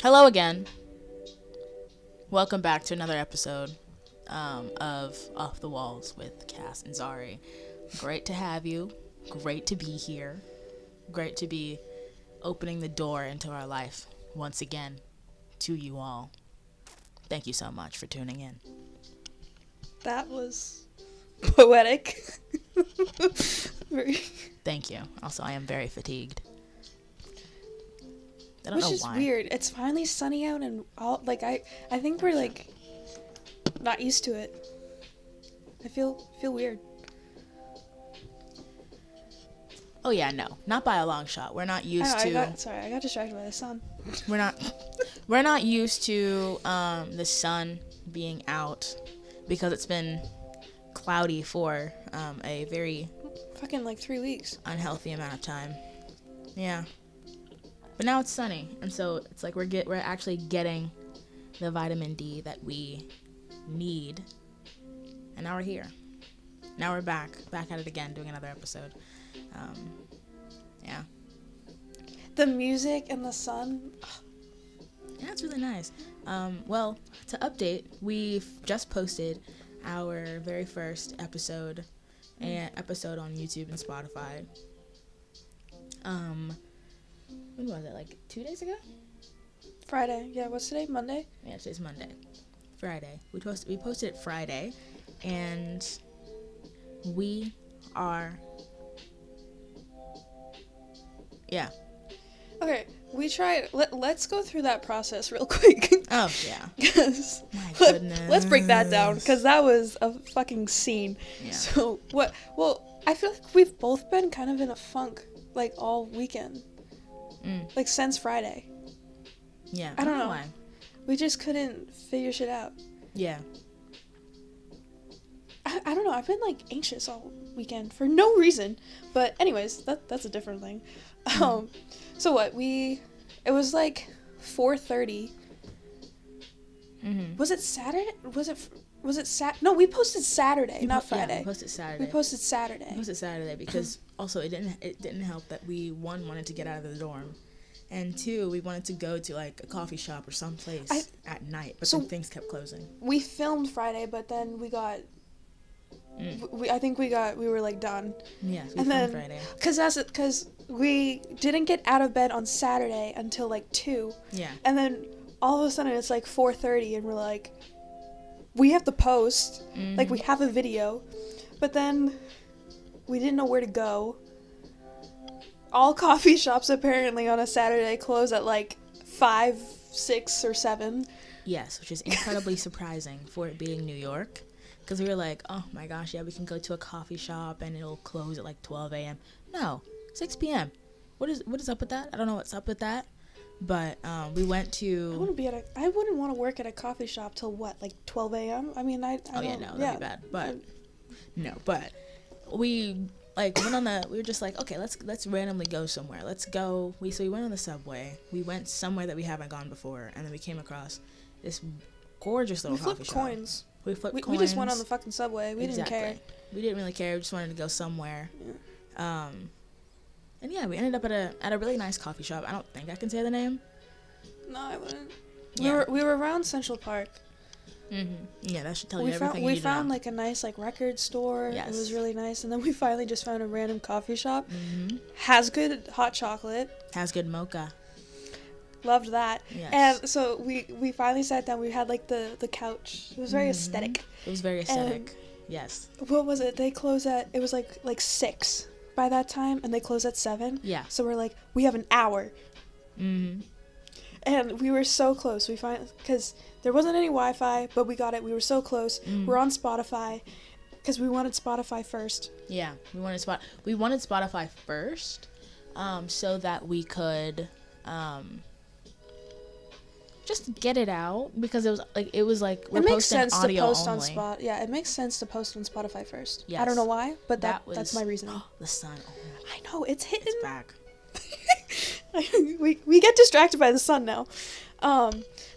Hello again. Welcome back to another episode of Off the Walls with Cass and Zari. Great to have you. Great to be here. Great to be opening the door into our life once again to you all. Thank you so much for tuning in. That was poetic. Thank you. Also, I am very fatigued. I don't Which know is why. weird. It's finally sunny out and all I think we're like not used to it. I feel weird. Oh yeah, no. Not by a long shot. We're not used to I got distracted by the sun. We're not used to the sun being out because it's been cloudy for a very Fucking like 3 weeks. unhealthy amount of time. Yeah. But now it's sunny, and so it's like we're actually getting the vitamin D that we need. And now we're here. Now we're back at it again, doing another episode. Yeah. The music and the sun. Yeah, it's really nice. Well, to update, we've just posted our very first episode on YouTube and Spotify. When was it? Like 2 days ago? Friday. Yeah, what's today? Monday? Yeah, today's Monday. Friday. We posted it Friday, and we are. Yeah. Okay, we tried. Let's go through that process real quick. Oh yeah. Because My goodness. let's break that down because that was a fucking scene. Yeah. So what? Well, I feel like we've both been kind of in a funk like all weekend, like since Friday. Yeah. I don't know why. We just couldn't figure shit out. Yeah. I don't know. I've been like anxious all weekend for no reason. But anyways, that's a different thing. So what? It was like 4:30. Was it Saturday? Was it No, we posted Saturday, not Friday. Yeah, we posted Saturday. We posted Saturday. We posted Saturday because also it didn't help that we, one, wanted to get out of the dorm, and two, we wanted to go to like a coffee shop or someplace at night, but then things kept closing. We filmed Friday, but then we got. I think we were like done. Yes, we and filmed then, Friday. Because we didn't get out of bed on Saturday until like 2. Yeah. And then all of a sudden it's like 4:30 and we're like, we have to post. Like we have a video. But then we didn't know where to go. All coffee shops apparently on a Saturday close at like 5, 6, or 7. Yes, which is incredibly surprising for it being New York. Because we were like, oh my gosh, yeah, we can go to a coffee shop and it'll close at like 12 a.m. No, 6 p.m. What is up with that? I don't know what's up with that. But we went to... I wouldn't want to work at a coffee shop till what, like 12 a.m.? I mean, that'd be bad. But we went on we were just like, okay, let's randomly go somewhere. Let's go. So we went on the subway. We went somewhere that we haven't gone before, and then we came across this gorgeous little coffee shop. Coins. We flipped coins. We just went on the fucking subway. We didn't care. We didn't really care. We just wanted to go somewhere. Yeah. And yeah, we ended up at a really nice coffee shop. I don't think I can say the name. No, I wouldn't. Yeah. We were around Central Park. Yeah, that should tell you everything you need to know. We found like a nice like record store. Yes. It was really nice. And then we finally just found a random coffee shop. Has good hot chocolate. Has good mocha. Loved that. Yes. And so we finally sat down. We had like the couch. It was very aesthetic. It was very aesthetic. Yes. What was it? They closed it was like 6 by that time, and they closed at 7. Yeah. So we're like, we have an hour. And we were so close. Because there wasn't any Wi-Fi, but we got it. We were so close. We're on Spotify because we wanted Spotify first. Yeah, we wanted Spotify first, so that we could just get it out, because it was like we're posting audio only. It makes sense to post on Spotify first. Yes. I don't know why, but that's my reasoning. The sun. I know, it's hitting. It's back. we get distracted by the sun now.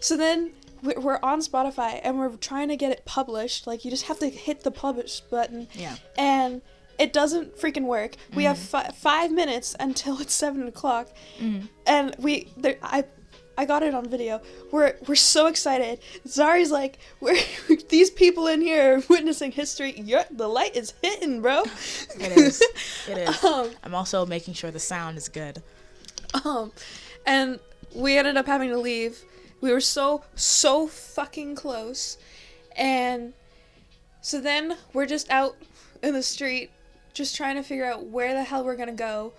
So then we're on Spotify and we're trying to get it published. Like, you just have to hit the publish button. Yeah. And It doesn't freaking work. We have 5 minutes until it's 7 o'clock, and I got it on video. We're so excited. Zari's like, these people in here are witnessing history. The light is hitting, bro. It is. It is. I'm also making sure the sound is good. And we ended up having to leave. We were so fucking close. And so then we're just out in the street, just trying to figure out where the hell we're gonna go.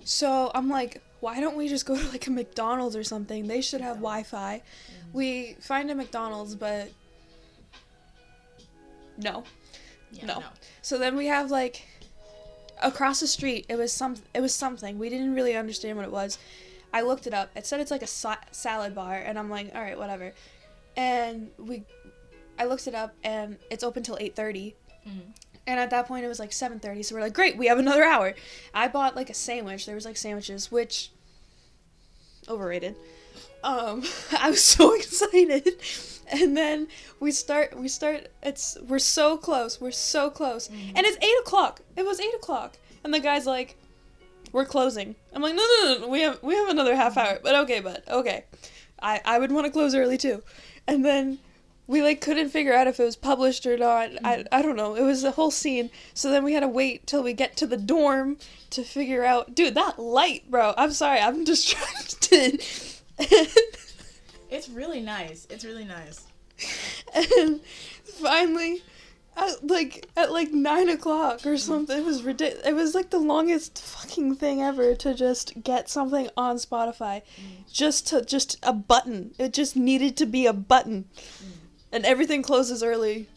So I'm like, why don't we just go to like a McDonald's or something? They should have Wi-Fi. We find a McDonald's, but no. So then we have like across the street. It was something. We didn't really understand what it was. I looked it up. It said it's like a salad bar, and I'm like, all right, whatever. And I looked it up, and it's open till 8:30. And at that point, it was like 7:30, so we're like, great, we have another hour. I bought like a sandwich. There was like sandwiches, which overrated. I was so excited, and then we start. We're so close. And it's 8 o'clock. It was 8 o'clock, and the guy's like, we're closing. I'm like, no. We have another half hour, but okay. I would want to close early too, and then. We, like, couldn't figure out if it was published or not. I don't know. It was a whole scene. So then we had to wait till we get to the dorm to figure out... Dude, that light, bro. I'm sorry. I'm distracted. It's really nice. And finally, at 9 o'clock or something, it was ridiculous. It was, like, the longest fucking thing ever to just get something on Spotify. Just a button. It just needed to be a button. And everything closes early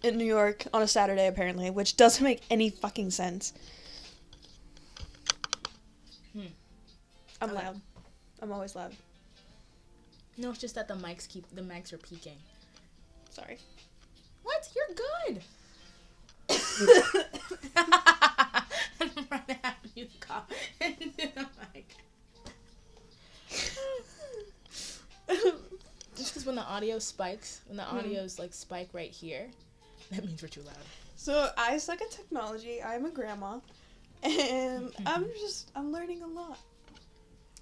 in New York on a Saturday, apparently, which doesn't make any fucking sense. I'm loud. I'm always loud. No, it's just that the mics are peaking. Sorry. What? You're good. I'm right at you, cough into the mic. Just because when the audio spikes, audio's like spike right here, that means we're too loud. So I suck at technology. I'm a grandma, and I'm learning a lot.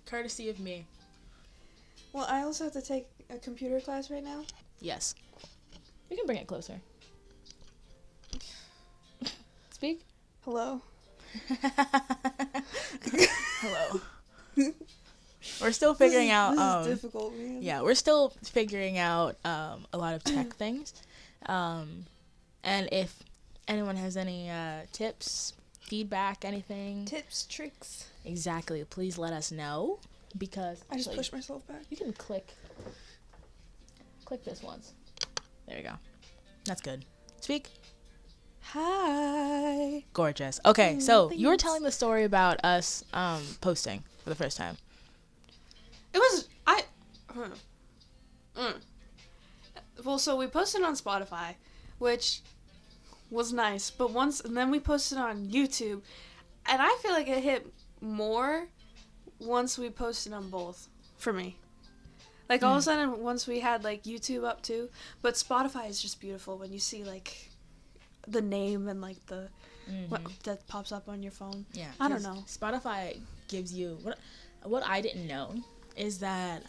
Courtesy of me. Well, I also have to take a computer class right now. Yes. You can bring it closer. Speak. Hello. Hello. We're still figuring out. This is difficult, man. Yeah, we're still figuring out a lot of tech things. And if anyone has any tips, feedback, anything. Tips, tricks. Exactly. Please let us know. Because I just pushed myself back. You can click this once. There we go. That's good. Speak. Hi. Gorgeous. Okay, so thanks. You were telling the story about us posting for the first time. It was Well, so we posted on Spotify, which was nice, but and then we posted on YouTube, and I feel like it hit more once we posted on both for me. Like all of a sudden, once we had like YouTube up too, but Spotify is just beautiful when you see like the name and like the what that pops up on your phone. Yeah, I don't know. Spotify gives you what I didn't know is that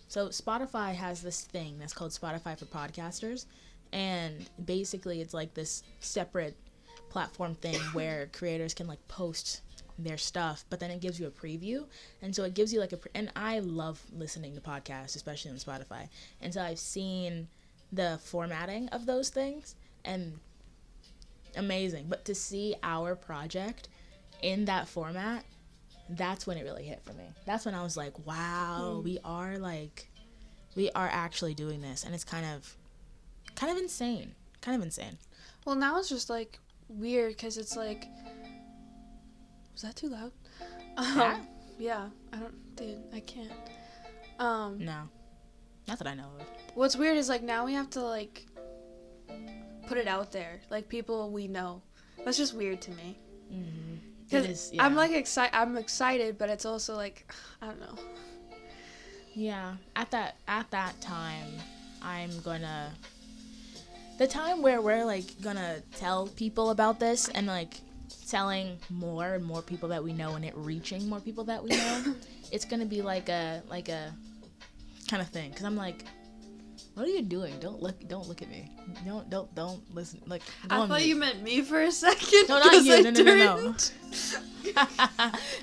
so Spotify has this thing that's called Spotify for Podcasters, and basically it's like this separate platform thing where creators can like post their stuff, but then it gives you a preview, and so it gives you like and I love listening to podcasts, especially on Spotify, and so I've seen the formatting of those things and amazing, but to see our project in that format, that's when it really hit for me. That's when I was like, wow, we are actually doing this, and it's kind of insane. Well, now it's just like weird because it's like, was that too loud? Yeah, I can't. No, not that I know of. What's weird is like now we have to like put it out there, like people we know. That's just weird to me. Because I'm like I'm excited, but it's also like I don't know. Yeah, at that time, the time where we're like gonna tell people about this and like telling more and more people that we know and it reaching more people that we know, it's gonna be like a kind of thing. Because I'm like, what are you doing? Don't look at me. Don't listen. Like, I thought you meant me for a second. No, not you. No.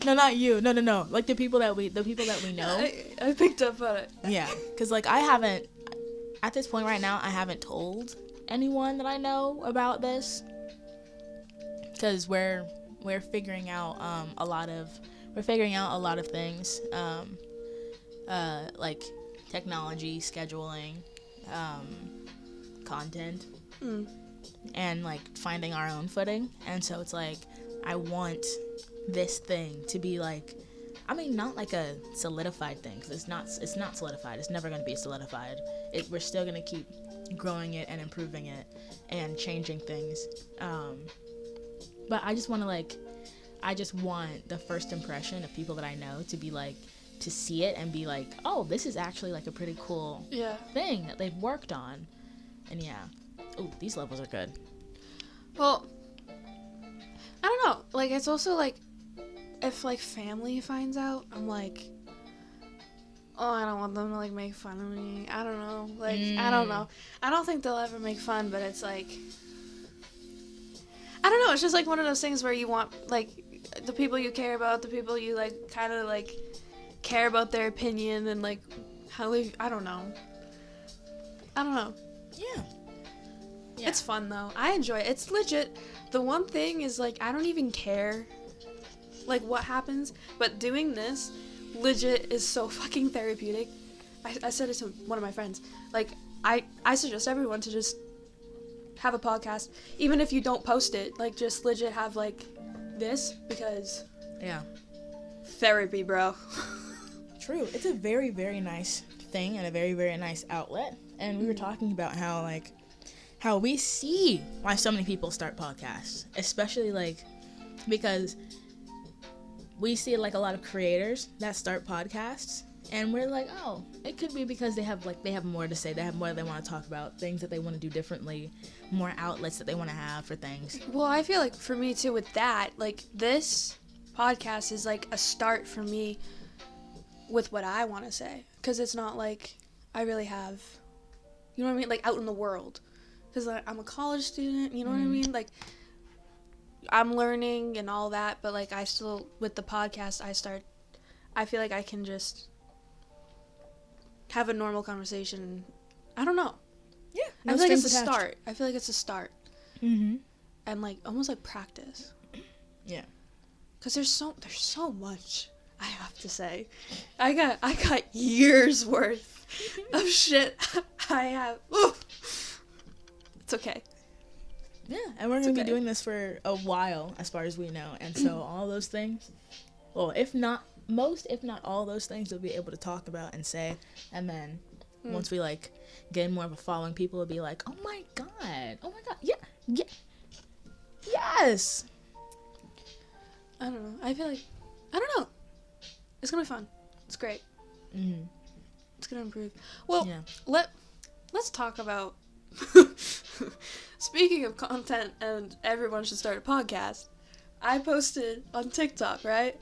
No, not you. No. Like the people that we know. I picked up on it. Yeah, because like I haven't, at this point right now, I haven't told anyone that I know about this. Because we're figuring out a lot of things, like technology, scheduling, content, and like finding our own footing. And so it's like I want this thing to be like, I mean, not like a solidified thing, because it's not solidified. It's never going to be solidified. We're still going to keep growing it and improving it and changing things. But I just want the first impression of people that I know to be like, to see it and be like, oh, this is actually like a pretty cool thing that they've worked on. And oh, these levels are good. Well, I don't know. Like, it's also like, if like family finds out, I'm like, oh, I don't want them to like make fun of me. I don't know. Like, I don't know. I don't think they'll ever make fun, but it's like, I don't know. It's just like one of those things where you want like the people you care about, the people you like kind of like care about their opinion and like how they, I don't know. Yeah. It's fun though. I enjoy it. It's legit. The one thing is like I don't even care like what happens, but doing this legit is so fucking therapeutic. I said it to one of my friends. Like I suggest everyone to just have a podcast, even if you don't post it, like just legit have like this, because therapy, bro. True. It's a very, very nice thing and a very, very nice outlet. And we were talking about how we see why so many people start podcasts, especially like because we see like a lot of creators that start podcasts, and we're like, oh, it could be because they have more to say, they have more they want to talk about, things that they want to do differently, more outlets that they want to have for things. Well, I feel like for me too with that, like this podcast is like a start for me with what I want to say, because it's not like I really have, you know what I mean, like out in the world, because like, I'm a college student, you know what I mean, like I'm learning and all that, but like I still, with the podcast, I feel like I can just have a normal conversation. I don't know. Yeah. I feel like it's a start. I feel like it's a start. Mm-hmm. And like almost like practice. Yeah. Cause there's so much I have to say. I got years worth of shit I have. Ooh. It's okay. Yeah, and we're going to be doing this for a while, as far as we know. And so all those things, well, if not all those things, we'll be able to talk about and say. And then once we, like, get more of a following, people will be like, oh, my God, yeah, yes. I don't know. I feel like, I don't know. It's going to be fun. It's great. Mm-hmm. It's going to improve. Well, let's talk about... Speaking of content and everyone should start a podcast, I posted on TikTok, right?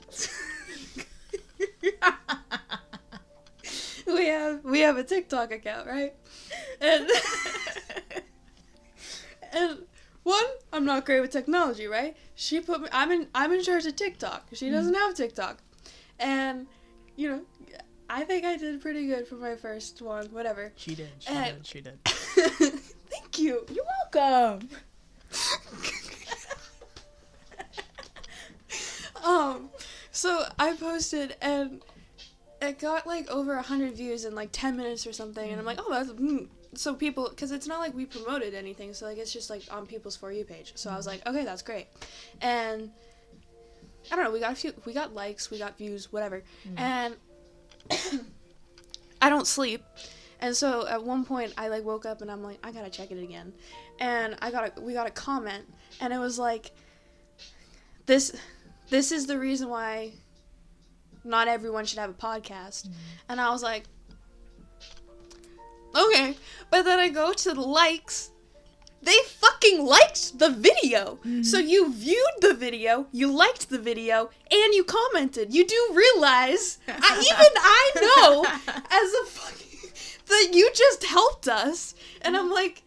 we have a TikTok account, right? And and one, I'm not great with technology, right? She put me, I'm in charge of TikTok. She doesn't have TikTok. And you know, I think I did pretty good for my first one, whatever. She did. Thank you. You're welcome. So I posted and it got like over 100 views in like 10 minutes or something, and I'm like, oh, that's so people, because it's not like we promoted anything, so like it's just like on people's For You page. So I was like, okay, that's great. And I don't know, we got likes, we got views, whatever. And I don't sleep. And so at one point I like woke up and I'm like, I gotta check it again. And we got a comment, and it was like, this is the reason why not everyone should have a podcast. And I was like, okay. But then I go to the likes, They fucking liked the video. So you viewed the video, you liked the video, and you commented. You do realize, I know, as a fucking, that you just helped us. And I'm like,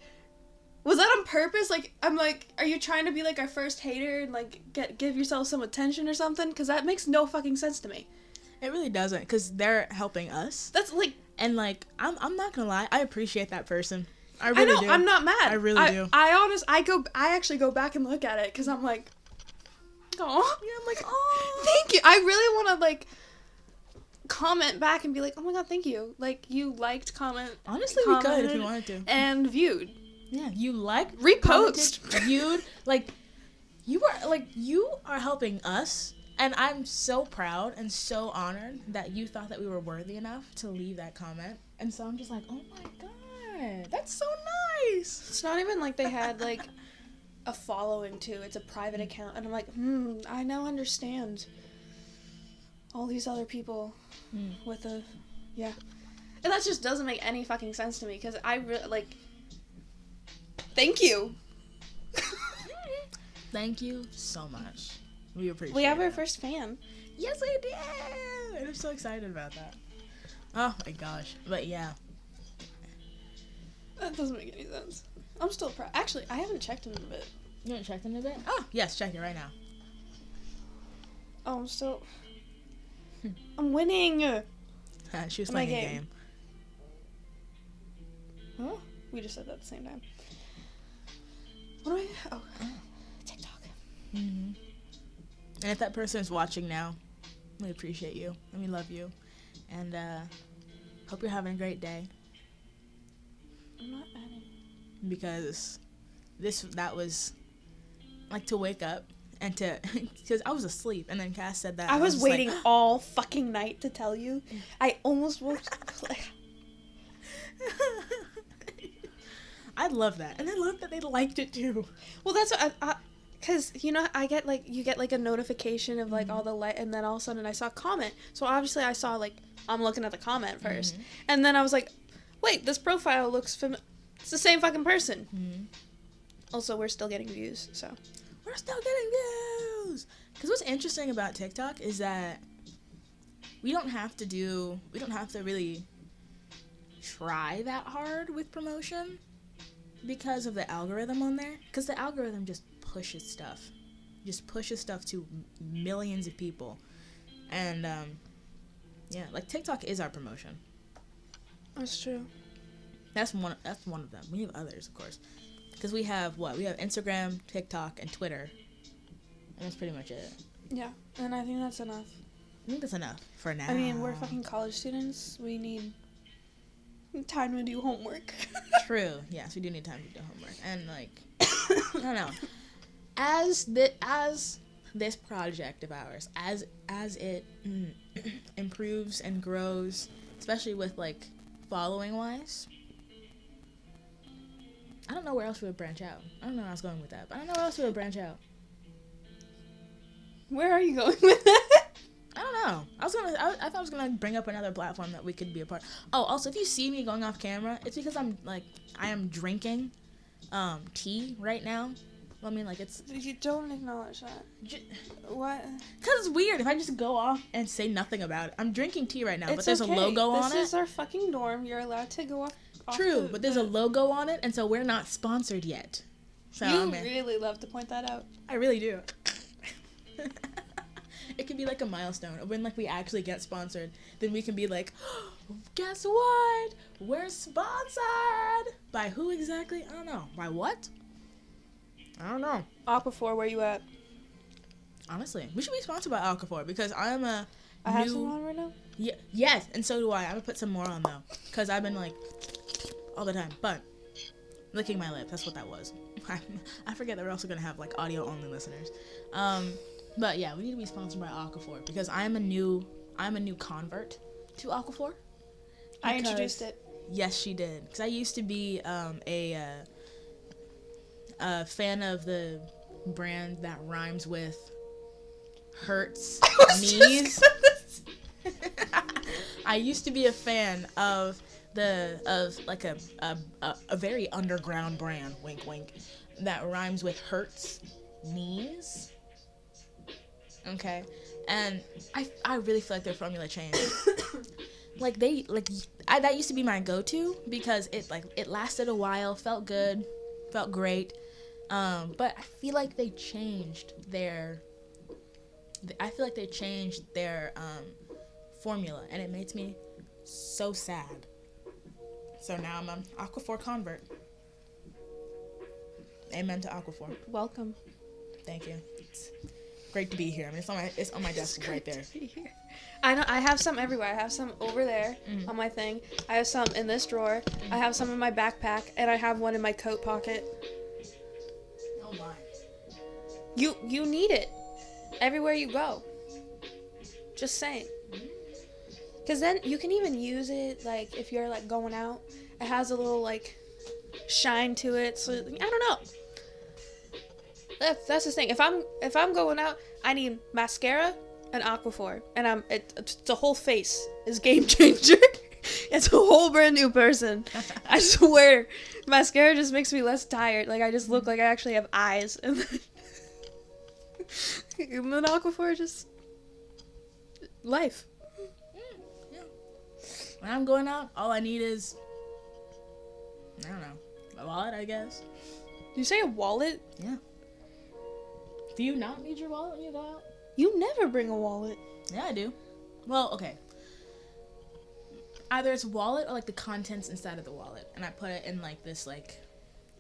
was that on purpose? Like, I'm like, are you trying to be like our first hater and like give yourself some attention or something? Because that makes no fucking sense to me. It really doesn't, because they're helping us. That's like, and like, I'm not gonna lie, I appreciate that person. I really do. I'm not mad. I really do. I actually go back and look at it because I'm like, oh, Yeah, I'm like, oh, thank you. I really want to like comment back and be like, oh my god, thank you. Like, you liked, honestly, we could if you wanted to. And viewed. Yeah, you liked, repost, viewed, like, you are helping us, and I'm so proud and so honored that you thought that we were worthy enough to leave that comment. And so I'm just like, oh my god, that's so nice. It's not even like they had like a following too. It's a private account, and I'm like, I now understand all these other people with a, yeah. And that just doesn't make any fucking sense to me, because I really, like, thank you. Thank you so much. We appreciate it. We have our first fan. Yes, we did. And I'm so excited about that. Oh my gosh. But yeah. That doesn't make any sense. I'm still proud. Actually, I haven't checked in a bit. You haven't checked in a bit? Oh, yes, check it right now. Oh, I'm still... I'm winning! She was playing a game. Huh? We just said that at the same time. What do I... Oh. TikTok. Mm-hmm. And if that person is watching now, we appreciate you. And we love you. And hope you're having a great day. I'm not adding. Because that was like to wake up and to, because I was asleep, and then Cass said that. I was waiting like, all fucking night to tell you. I almost woke up. I love that, and I love that they liked it too. Well, that's what because, you know, you get like a notification of like all the and then all of a sudden I saw a comment. So obviously I saw like, I'm looking at the comment first. And then I was like, wait, this profile looks it's the same fucking person. Also, we're still getting views, so. We're still getting views! Because what's interesting about TikTok is that we don't have to really try that hard with promotion because of the algorithm on there. Because the algorithm just pushes stuff to millions of people. And, yeah, like TikTok is our promotion. That's true. That's one of them. We have others, of course. Because we have what? We have Instagram, TikTok, and Twitter. And that's pretty much it. Yeah, and I think that's enough. I think that's enough for now. I mean, we're fucking college students. We need time to do homework. True. Yes, we do need time to do homework. And, like, I don't know. As this project of ours, as it improves and grows, especially with, like, following-wise, I don't know where else we would branch out. I don't know where I was going with that, but I don't know where else we would branch out. Where are you going with that? I don't know. I thought I was gonna bring up another platform that we could be a part. Oh, also, if you see me going off camera, it's because I am drinking tea right now. Well, I mean, like, it's... You don't acknowledge that. What? Because it's weird if I just go off and say nothing about it. I'm drinking tea right now, but there's okay. a logo on it. This is our fucking dorm. You're allowed to go off. True, but there's a logo on it, and so we're not sponsored yet. So you really love to point that out. I really do. It could be like a milestone. When like we actually get sponsored, then we can be like, oh, guess what? We're sponsored! By who exactly? I don't know. By what? I don't know. Aquaphor, where you at? Honestly, we should be sponsored by Alcafor because I'm a I have some on right now? Yeah, yes, and so do I. I'm gonna put some more on though, because I've been like all the time. But licking my lip, that's what that was. I forget that we're also gonna have like audio only listeners. But yeah, we need to be sponsored by Aquaphor because I'm a new convert to Aquaphor. I introduced it. Yes, she did. Because I used to be a fan of the brand that rhymes with hurts knees. I used to be a fan of a very underground brand, wink wink, that rhymes with hurts knees. Okay, and I really feel like their formula changed. That used to be my go-to because it lasted a while, felt good, felt great. But I feel like they changed their formula, and it makes me so sad. So now I'm an Aquaphor convert. Amen to Aquaphor. Welcome. Thank you. It's great to be here. I mean, it's on my desk right there. I know. I have some everywhere. I have some over there on my thing. I have some in this drawer. I have some in my backpack, and I have one in my coat pocket. Oh my. You need it everywhere you go. Just saying. Because then you can even use it, like, if you're, like, going out. It has a little, like, shine to it. So, I don't know. That's the thing. If I'm going out, I need mascara and Aquaphor. And the whole face is game changer. It's a whole brand new person. I swear. Mascara just makes me less tired. Like, I just look like I actually have eyes. And then Aquaphor just... life. When I'm going out, all I need is, I don't know, a wallet, I guess. You say a wallet? Yeah. Do you not need your wallet when you go out? You never bring a wallet. Yeah, I do. Well, okay. Either it's a wallet or, like, the contents inside of the wallet. And I put it in, like, this, like,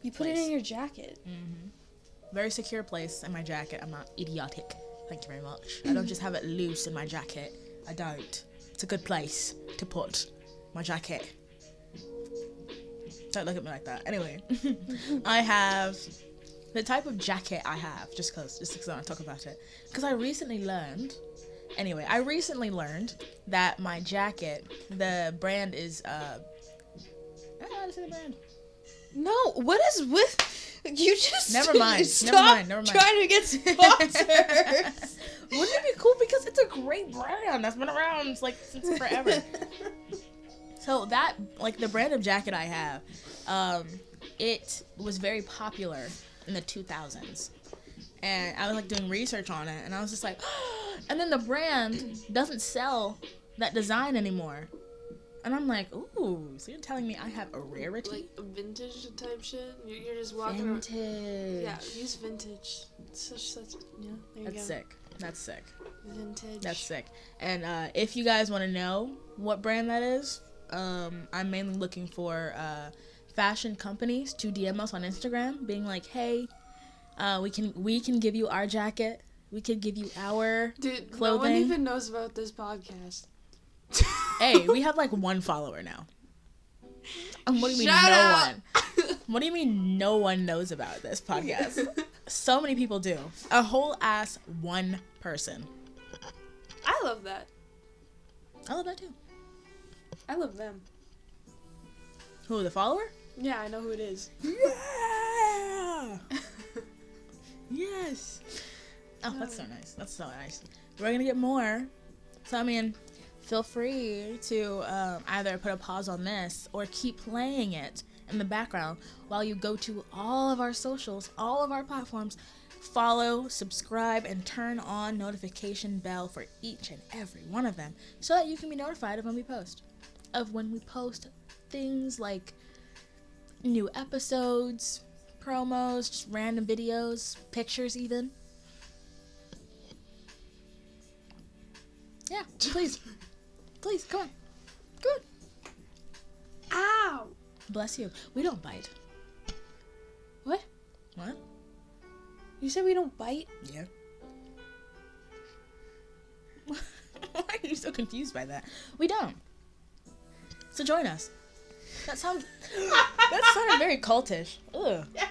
You put it in your jacket. Mm-hmm. Very secure place in my jacket. I'm not idiotic. Thank you very much. I don't just have it loose in my jacket. I don't. It's a good place to put my jacket. Don't look at me like that. Anyway, I have the type of jacket I have, just because I want to talk about it. Because I recently learned that my jacket, the brand is, I don't know how to say the brand. No, what is with... You just... Never mind. Stop trying to get sponsors. Wouldn't it be cool? Because it's a great brand that's been around since forever. So that, like, the brand of jacket I have, it was very popular in the 2000s. And I was, like, doing research on it, and I was just like, and then the brand doesn't sell that design anymore. And I'm like, ooh, so you're telling me I have a rarity? Like a vintage type shit? You're just walking Vintage. around. Yeah, use vintage. Such, yeah, there you That's go. sick. That's sick. Vintage. That's sick. And if you guys want to know what brand that is, I'm mainly looking for fashion companies to DM us on Instagram, being like, hey, we can give you our jacket. We could give you our Dude, clothing. no one even knows about this podcast. Hey, we have like one follower now. What do you mean Shut no up. one? What do you mean no one knows about this podcast? So many people do. A whole ass one person. I love that. I love that too. I love them. Who, the follower? Yeah, I know who it is. Yeah. Yes. Oh, that's so nice. That's so nice. We're gonna get more. So I mean, feel free to either put a pause on this or keep playing it in the background while you go to all of our socials, all of our platforms, follow, subscribe, and turn on notification bell for each and every one of them so that you can be notified of when we post. Of when we post things like new episodes, promos, just random videos, pictures even. Yeah, please. Please, come on. Come on. Ow! Bless you. We don't bite. What? What? You said we don't bite? Yeah. Why are you so confused by that? We don't. So join us. That sounded very cultish. Ugh. Yes.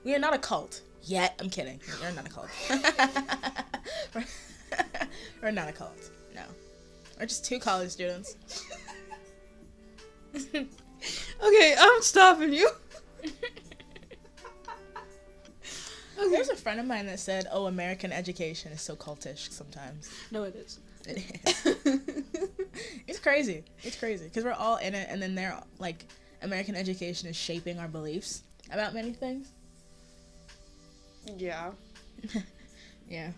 We are not a cult. Yet. I'm kidding. You're not a cult. We're not a cult. No. We're just two college students. Okay, I'm stopping you. There's a friend of mine that said, oh, American education is so cultish sometimes. No, it is. It is. It's crazy. It's crazy because we're all in it, and then they're like, American education is shaping our beliefs about many things. Yeah. Yeah.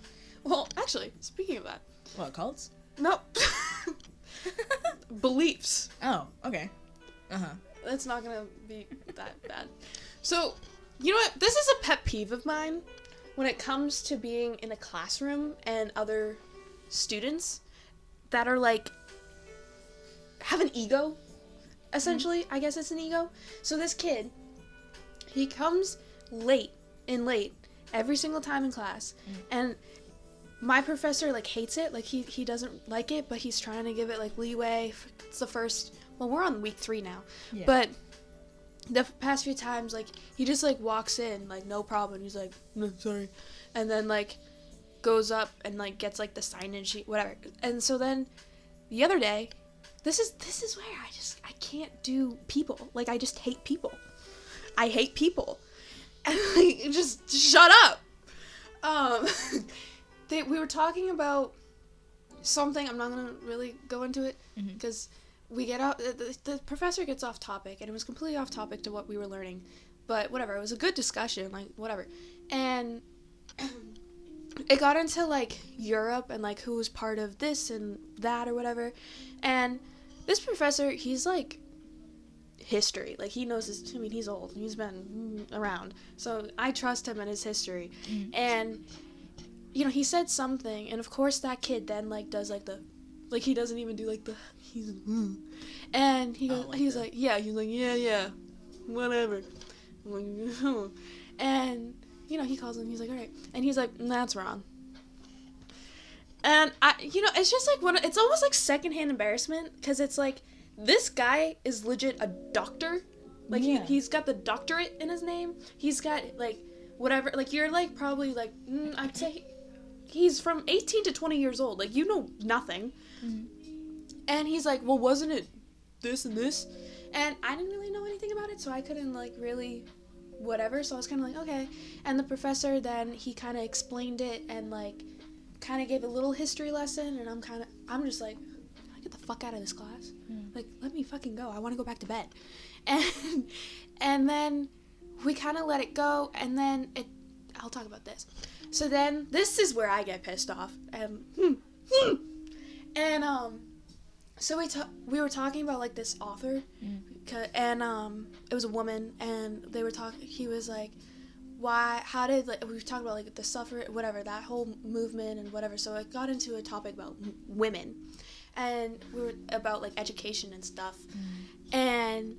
Well, actually, speaking of that. What, cults? No. Beliefs. Oh, okay. Uh-huh. That's not gonna be that bad. So, you know what? This is a pet peeve of mine when it comes to being in a classroom and other students that are like, have an ego, essentially. I guess it's an ego. So this kid, he comes late every single time in class, and my professor like hates it. Like he doesn't like it, but he's trying to give it like leeway. It's the first, well, we're on week 3 now, but the past few times, like, he just like walks in like no problem. He's like, no, sorry, and then like goes up and like gets like the sign-in sheet, whatever. And so then the other day, this is where I can't do people. Like, I just hate people. I hate people. And like, just shut up. We were talking about something. I'm not gonna really go into it because we get out. The professor gets off topic, and it was completely off topic to what we were learning. But whatever, it was a good discussion. Like, whatever, and it got into like Europe and like who was part of this and that or whatever. And this professor, he's like history. Like, he knows his, I mean, he's old. He's been around. So I trust him and his history. And, you know, he said something. And, of course, that kid then, like, does, like, the, like, he doesn't even do, like, the, he's, and he goes, he's like, yeah, whatever. And, you know, he calls him, he's like, all right. And he's like, that's wrong. And, you know, it's just, like, it's almost, like, secondhand embarrassment. Because it's, like, this guy is legit a doctor. Like, he's got the doctorate in his name. He's got, like, whatever. Like, you're, like, probably, like, I'd say he's from 18 to 20 years old. Like, you know nothing. And he's like, well, wasn't it this and this? And I didn't really know anything about it, so I couldn't, like, really whatever. So I was kind of like, okay. And the professor then, he kind of explained it and, like, kind of gave a little history lesson. And I'm just like, get the fuck out of this class. Like, let me fucking go. I want to go back to bed. And then we kind of let it go, and then I'll talk about this. So then this is where I get pissed off. So we were talking about like this author, and it was a woman, and they were talking. He was like, how did, like, we were talking about like the suffrage, whatever, that whole movement and whatever. So it got into a topic about women. And we were about, like, education and stuff. And,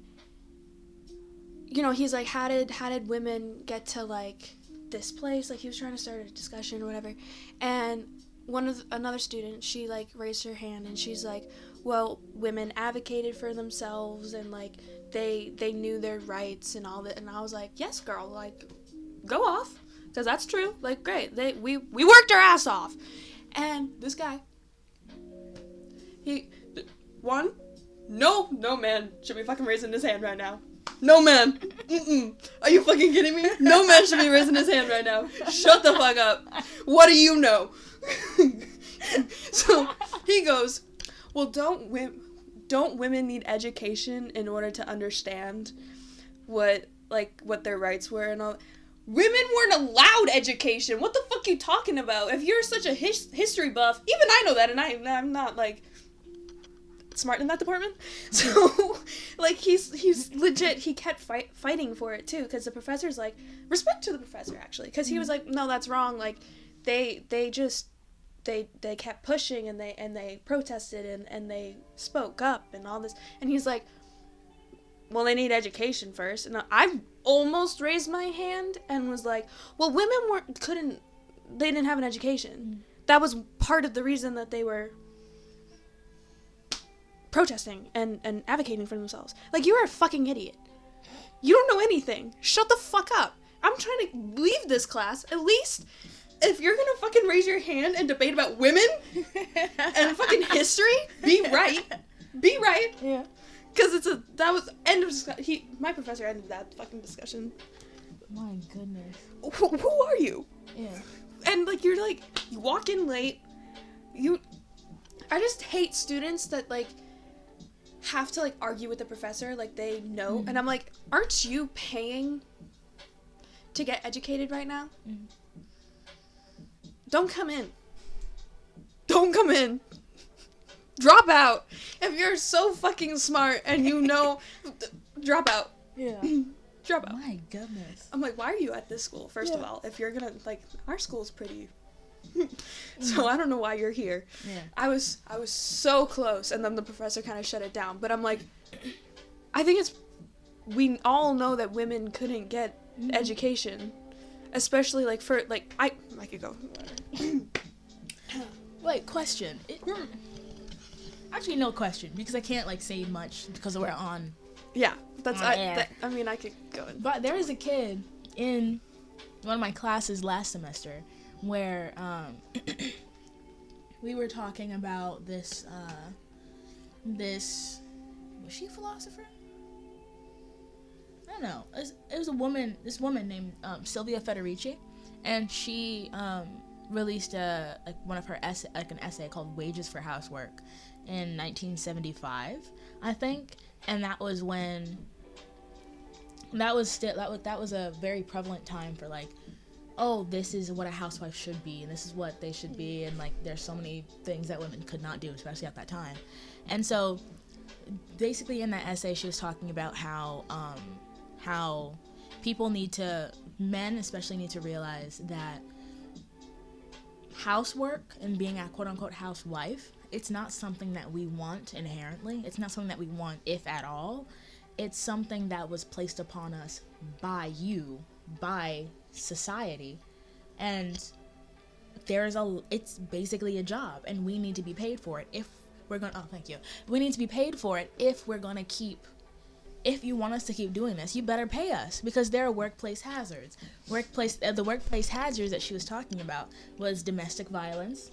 you know, he's like, how did women get to, like, this place? Like, he was trying to start a discussion or whatever. And another student, she, like, raised her hand, and she's like, well, women advocated for themselves, and, like, they knew their rights and all that. And I was like, yes, girl, like, go off, because that's true. Like, great. We worked our ass off. And this guy, no man should be fucking raising his hand right now. No man. Are you fucking kidding me? No man should be raising his hand right now. Shut the fuck up. What do you know? So he goes, well, don't women need education in order to understand what their rights were and all? Women weren't allowed education. What the fuck are you talking about? If you're such a history buff, even I know that, and I'm not, like, smart in that department. So, like, he's legit, he kept fighting for it too, because the professor's like, respect to the professor, actually, because he was like, no, that's wrong. Like, they kept pushing, and they protested, and they spoke up and all this, and he's like, well, they need education first. And I almost raised my hand and was like, well, women they didn't have an education. That was part of the reason that they were protesting and advocating for themselves. Like, you're a fucking idiot. You don't know anything. Shut the fuck up. I'm trying to leave this class. At least, if you're gonna fucking raise your hand and debate about women and fucking history, be right. Be right. Yeah. Because that was end of discussion. My professor ended that fucking discussion. My goodness. Who are you? Yeah. And, like, you're, like, you walk in late. I just hate students that, like, have to like argue with the professor, like they know, and I'm like, aren't you paying to get educated right now? Don't come in. Don't come in. Drop out. If you're so fucking smart and you know, drop out. Yeah. Drop out. My goodness. I'm like, why are you at this school, first of all? If you're gonna, like, our school's pretty... so I don't know why you're here. Yeah. I was so close, and then the professor kind of shut it down. But I'm like, I think it's... We all know that women couldn't get education. Especially, like, for, like, I could go. Wait, question. Actually, no question, because I can't, like, say much because we're on. Yeah, that's, air. I mean, I could go. But there was a kid in one of my classes last semester where we were talking about this, was she a philosopher? I don't know. It was a woman, this woman named Sylvia Federici, and she released one of her an essay called Wages for Housework in 1975, I think, and that was when that was a very prevalent time for like, oh, this is what a housewife should be, and this is what they should be, and like there's so many things that women could not do, especially at that time. And so basically in that essay she was talking about how men especially need to realize that housework and being a quote-unquote housewife, it's not something that we want inherently. It's not something that we want, if at all. It's something that was placed upon us by society, and it's basically a job, and we need to be paid for it we need to be paid for it if you want us to keep doing this. You better pay us, because there are workplace hazards. The workplace hazards that she was talking about was domestic violence,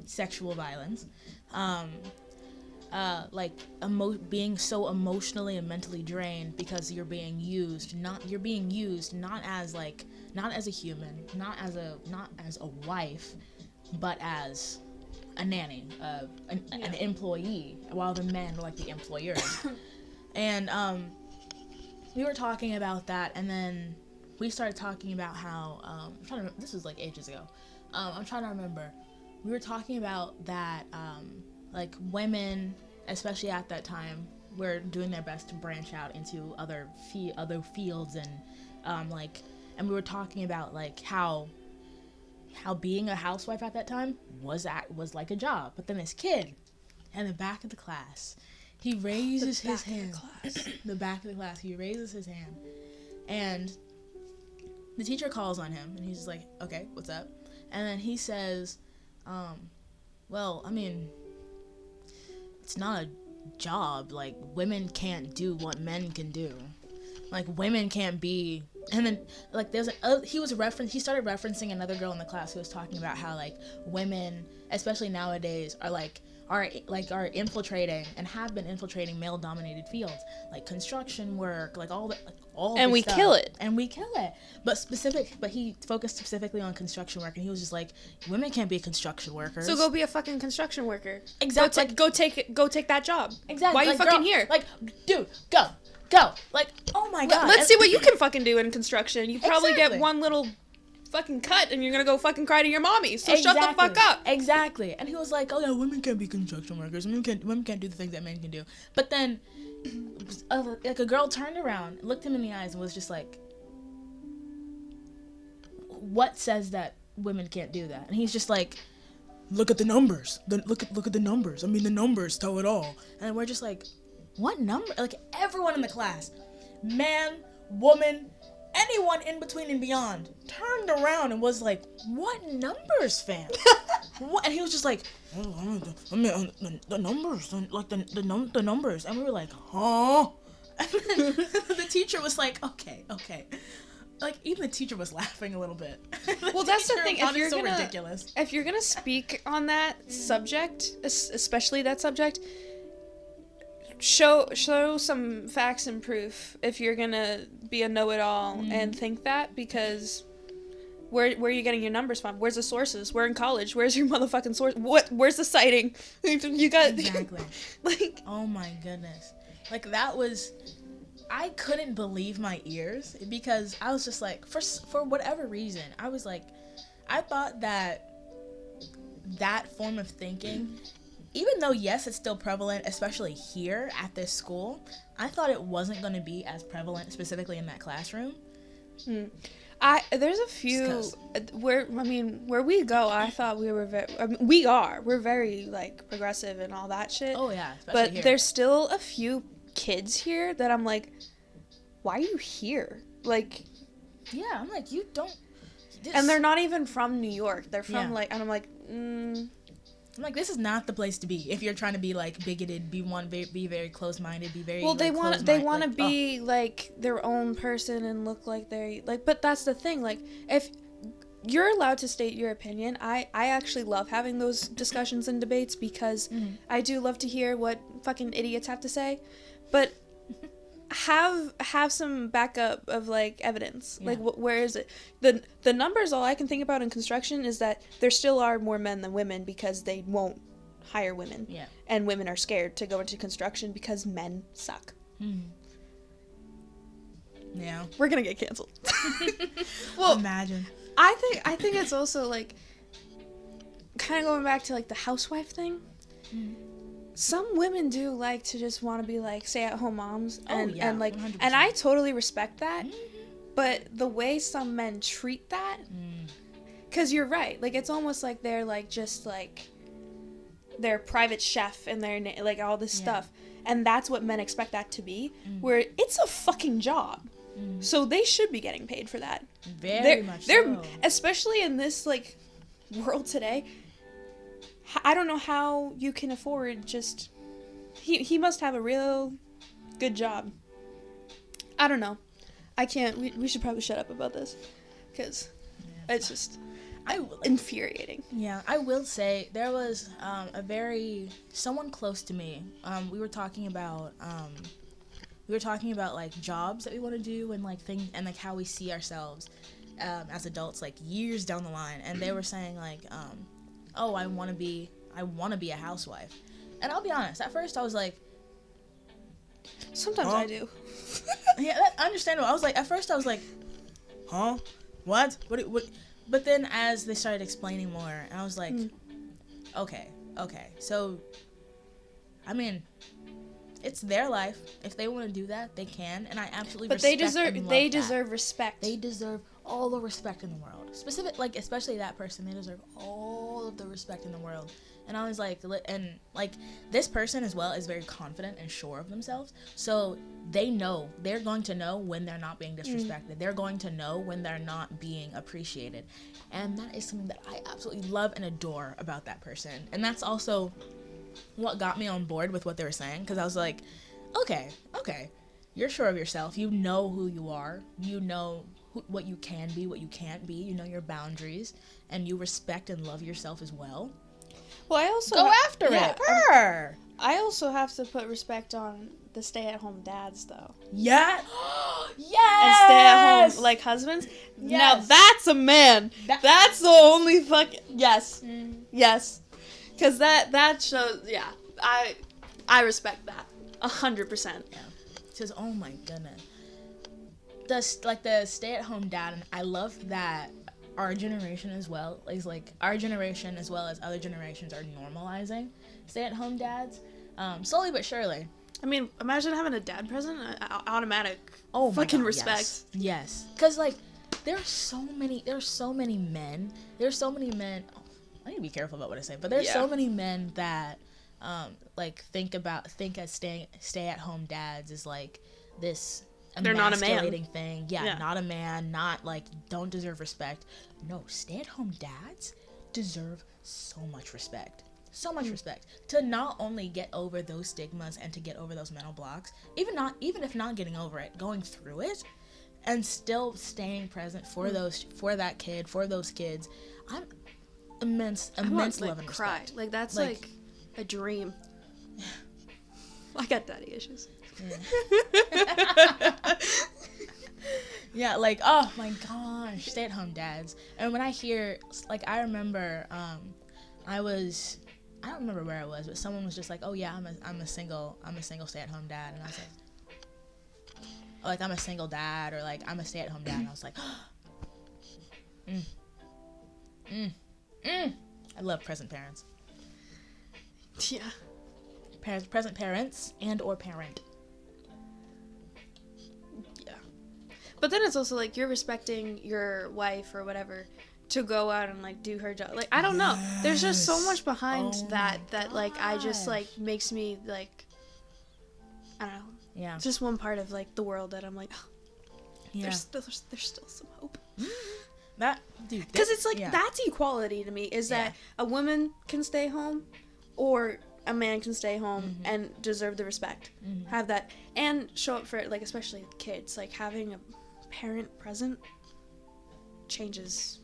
sexual violence, being so emotionally and mentally drained because you're being used not as a human, not as a wife, but as a nanny, an employee, while the men were like the employers. And we were talking about that, and then we started talking about how this was like ages ago. I'm trying to remember. We were talking about that like women, especially at that time, were doing their best to branch out into other fields, and and we were talking about like how being a housewife at that time was like a job. But then this kid in the back of the class, he raises his hand. The back of the class, he raises his hand, and the teacher calls on him, and he's just like, okay, what's up? And then he says, well, I mean, it's not a job. Like, women can't do what men can do. Like, women can't be... And then, like, he started referencing another girl in the class who was talking about how, like, women, especially nowadays, are infiltrating and have been infiltrating male-dominated fields, like construction work, like all and we stuff. kill it. And we kill it. But he focused specifically on construction work, and he was just like, women can't be construction workers. So go be a fucking construction worker. Exactly. Go take that job. Exactly. Why are you fucking here? Like, dude, go. Like, oh my god. Let's see what you can fucking do in construction. You probably Exactly. get one little fucking cut, and you're gonna go fucking cry to your mommy. So shut the fuck up. Exactly. And he was like, oh yeah, women can't be construction workers. Women can't do the things that men can do. But then, like, a girl turned around, looked him in the eyes, and was just like, what says that women can't do that? And he's just like, look at the numbers. Look at the numbers. I mean, the numbers tell it all. And we're just like, what number? Like, everyone in the class, man, woman, anyone in between and beyond, turned around and was like, what numbers, fam? What? And he was just like, I mean, the numbers, like the numbers. And we were like, huh? And then the teacher was like, okay. Like, even the teacher was laughing a little bit. Well, that's the thing. Ridiculous. If you're gonna speak on that subject, especially that subject, show some facts and proof if you're gonna be a know-it-all and think that, because Where are you getting your numbers from? Where's the sources? We're in college. Where's your motherfucking source? Where's the citing? You got Exactly. like, oh my goodness. Like, that was, I couldn't believe my ears, because I was just like, for whatever reason, I was like, I thought that form of thinking, even though, yes, it's still prevalent, especially here at this school, I thought it wasn't going to be as prevalent specifically in that classroom. There's a few where we go, I thought we were we're very like progressive and all that shit. Oh yeah, especially but here. There's still a few kids here that I'm like, why are you here? Like, yeah, I'm like, you don't. And they're not even from New York. They're from like, and I'm like, I'm like, this is not the place to be if you're trying to be like bigoted, be very close-minded, be very well. They want to like, be like their own person and look like they're like. But that's the thing. Like, if you're allowed to state your opinion, I actually love having those discussions and debates because I do love to hear what fucking idiots have to say, but have some backup of like evidence. Like, where is it? The numbers, all I can think about in construction is that there still are more men than women because they won't hire women. Yeah. And women are scared to go into construction because men suck. Yeah. We're gonna get canceled. Well, imagine. I think it's also like kind of going back to like the housewife thing. Some women do like to just want to be like stay-at-home moms and like 100%. And I totally respect that. But the way some men treat that, because you're right, like it's almost like they're like just like their private chef and their like all this stuff, and that's what men expect that to be. Where it's a fucking job, so they should be getting paid for that. Very much so. Especially in this like world today. I don't know how you can afford just... He must have a real good job. I don't know. I can't... We should probably shut up about this. Because it's just... infuriating. Yeah, I will say there was someone close to me. We were talking about like jobs that we want to do and like things and like how we see ourselves as adults like years down the line. And they were saying like... oh, I want to be a housewife. And I'll be honest, at first I was like... Sometimes I do. Yeah, that's understandable. At first I was like, huh? What? What? But then as they started explaining more, I was like, okay. So, I mean, it's their life. If they want to do that, they can. And I absolutely respect and love that. They deserve respect. They deserve all the respect in the world. Especially that person, they deserve all of the respect in the world. And I was like, and like this person as well is very confident and sure of themselves. So they're going to know when they're not being disrespected. They're going to know when they're not being appreciated. And that is something that I absolutely love and adore about that person. And that's also what got me on board with what they were saying. Because I was like, okay. You're sure of yourself. You know who you are. You know what you can be, what you can't be. You know your boundaries, and you respect and love yourself as well. Well, I also go after it. I also have to put respect on the stay-at-home dads, though. Yeah. Yes. And stay-at-home like husbands. Yes. Now that's a man. That's the only fucking yes, yes. Because that shows. Yeah, I respect that 100%. Yeah. Says, oh my goodness. The stay-at-home dad, and I love that our generation as well is like our generation as well as other generations are normalizing stay-at-home dads, slowly but surely. I mean, imagine having a dad present. Automatic. Oh my fucking God, respect. Yes. Because like there's so many men. Oh, I need to be careful about what I say, but there's so many men that like think as stay-at-home dads is like this they're not a man emasculating thing. Yeah, not a man, not like don't deserve respect. No, stay-at-home dads deserve so much respect. So much respect to not only get over those stigmas and to get over those mental blocks, even if not getting over it, going through it and still staying present for that kid, for those kids. I'm immense love and respect. Like that's like a dream. I got daddy issues. Yeah. Yeah, like, oh my God. stay-at-home dads. And when I hear, like, I remember, I don't remember where I was, but someone was just like, "Oh yeah, I'm a single stay-at-home dad," and I was like, I'm a single dad, or like I'm a stay-at-home dad, and I was like, I love present parents. Yeah. Present parents and or parent. Yeah. But then it's also like you're respecting your wife or whatever to go out and like do her job. Like I don't know. There's just so much behind that like I just like makes me like I don't know. Yeah. It's just one part of like the world that I'm like, oh, Yeah. there's still some hope. That dude. Because it's like that's equality to me. Is that a woman can stay home, or a man can stay home and deserve the respect. Have that and show up for like especially kids. Like having a parent present changes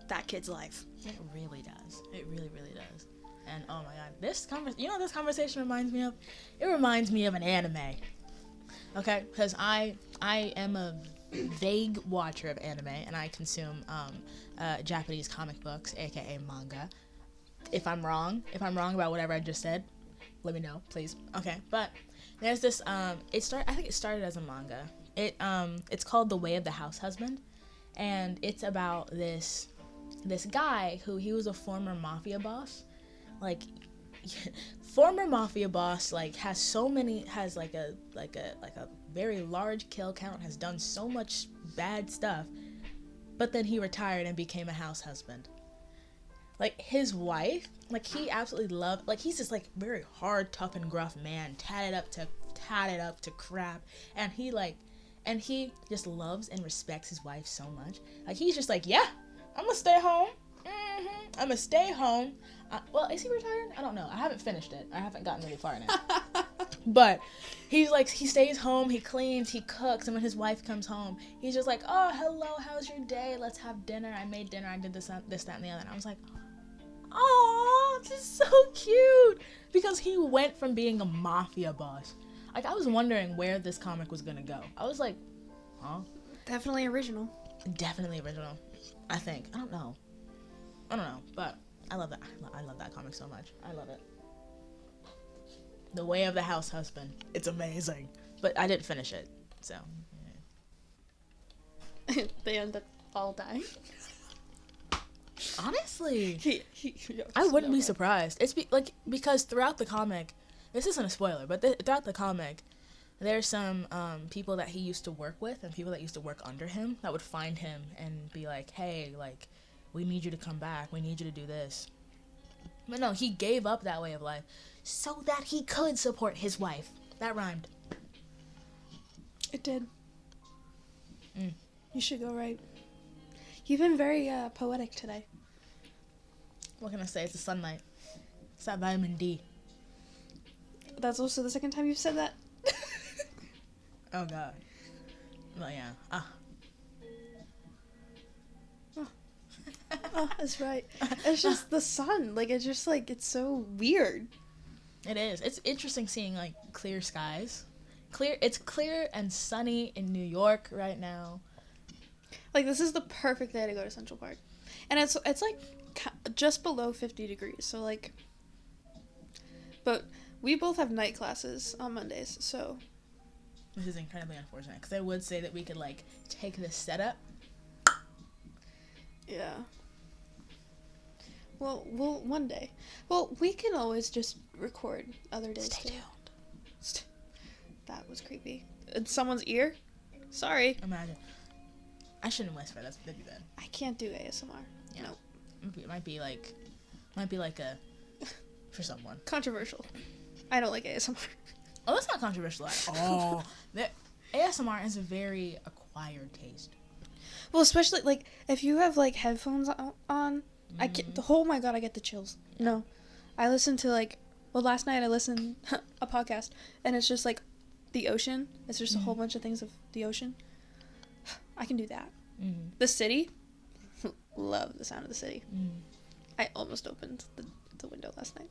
that kid's life. It really does. It really, really does. And oh my god, this conversation reminds me of? It reminds me of an anime. Okay, because I am a vague watcher of anime, and I consume Japanese comic books, aka manga. If I'm wrong about whatever I just said, let me know, please. Okay, but there's this I think it started as a manga. It's called The Way of the House Husband, and it's about this guy who he was a former mafia boss, like former mafia boss, like has like a very large kill count, has done so much bad stuff, but then he retired and became a house husband. Like his wife, like he absolutely loved, like he's this like very hard, tough and gruff man, tatted up to crap, and he just loves and respects his wife so much. Like he's just like, yeah, I'm gonna stay home. I'm gonna stay home. Well, is he retired? I don't know. I haven't finished it. I haven't gotten really far in it. But he's like, he stays home, he cleans, he cooks, and when his wife comes home, he's just like, oh, hello, how's your day? Let's have dinner. I made dinner. I did this, that, and the other. And I was like, oh, this is so cute. Because he went from being a mafia boss. Like, I was wondering where this comic was gonna go. I was like, huh? Definitely original. Definitely original. I think. I don't know. But I love that. I love that comic so much. I love it. The Way of the House Husband. It's amazing. But I didn't finish it, so. Yeah. They end up all dying. Honestly, I wouldn't be surprised. It's because throughout the comic, this isn't a spoiler, but throughout the comic, there's some people that he used to work with and people that used to work under him that would find him and be like, hey, like, we need you to come back. We need you to do this. But no, he gave up that way of life so that he could support his wife. That rhymed. It did. You should go right. You've been very poetic today. What can I say? It's the sunlight. It's that vitamin D. That's also the second time you've said that. Oh, God. Well, yeah. Oh, that's right. It's just the sun. Like, it's just, like, it's so weird. It is. It's interesting seeing, like, clear skies. It's clear and sunny in New York right now. Like, this is the perfect day to go to Central Park. And it's like, just below 50 degrees. So, like, but we both have night classes on Mondays, so. This is incredibly unfortunate, because I would say that we could, like, take this setup. Yeah. Well, one day. Well, we can always just record other days, Stay too. tuned. That was creepy. In someone's ear? Sorry. Imagine. I shouldn't whisper. That'd be bad. I can't do ASMR. Yeah. Nope. It might be like a, for someone. Controversial. I don't like ASMR. Oh, that's not controversial at all. ASMR is a very acquired taste. Well, especially, like, if you have, like, headphones on, I get, oh my god, I get the chills. No. I listen to, like, well, last night I listened a podcast, and it's just, like, the ocean. It's just a whole bunch of things of the ocean. I can do that. The city. Love the sound of the city. I almost opened the window last night.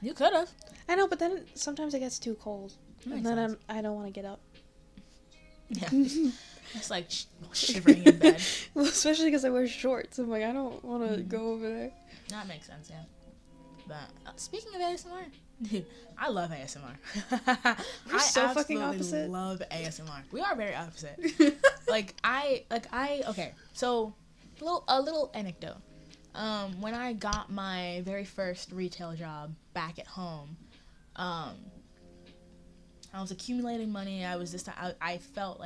You could have. I know, but then sometimes it gets too cold. And then I don't want to get up. Yeah. It's like shivering in bed. Well, especially because I wear shorts. I'm like, I don't want to go over there. That makes sense, yeah. But speaking of ASMR, dude, I love ASMR. We're so fucking opposite. I love ASMR. We are very opposite. Okay. So, a little anecdote. When I got my very first retail job back at home, I was accumulating money. I felt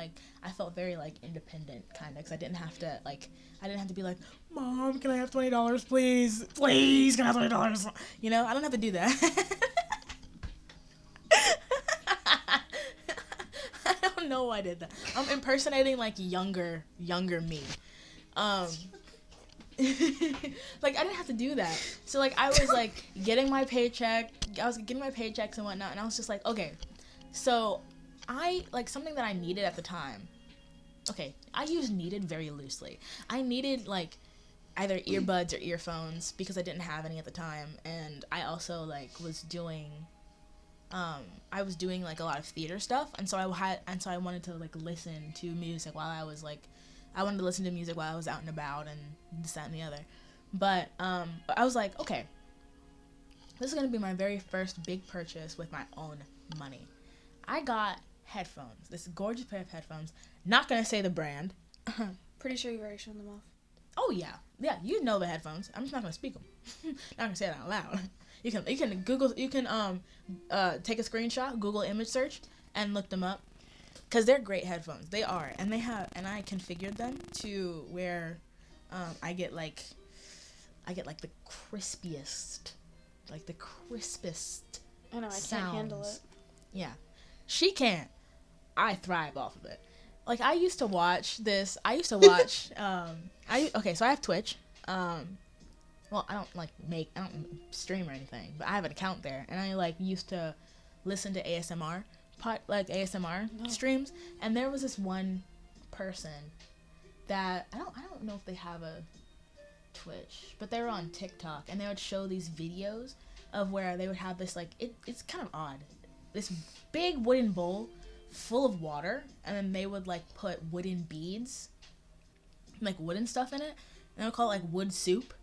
very like independent kind of, because I didn't have to be like, Mom, can I have $20, please? Please, can I have $20? You know, I don't have to do that. I don't know why I did that. I'm impersonating like younger me. Like I didn't have to do that. So like I was like getting my paychecks and whatnot, and I was just like, okay. So, something that I needed at the time. Okay, I use needed very loosely. I needed, like, either earbuds or earphones because I didn't have any at the time. And I also, like, was doing like, a lot of theater stuff. And so I wanted to, like, listen to music while I was, like, I wanted to listen to music while I was out and about and this, that, and the other. But I was like, okay, this is going to be my very first big purchase with my own money. I got headphones. This gorgeous pair of headphones. Not gonna say the brand. Pretty sure you've already shown them off. Oh yeah, you know the headphones. I'm just not gonna speak them. Not gonna say it out loud. You can Google. You can take a screenshot, Google image search, and look them up. Cause they're great headphones. They are, and I configured them to where I get the crispest, I know, I sounds. can't handle it. Yeah. She can't. I thrive off of it. Like, I used to watch, so I have Twitch. Well, I don't stream or anything, but I have an account there, and I, like, used to listen to ASMR streams, and there was this one person that, I don't know if they have a Twitch, but they were on TikTok, and they would show these videos of where they would have this, like, it's kind of odd. This big wooden bowl full of water, and then they would like put wooden beads, like wooden stuff in it, and they would call it like wood soup.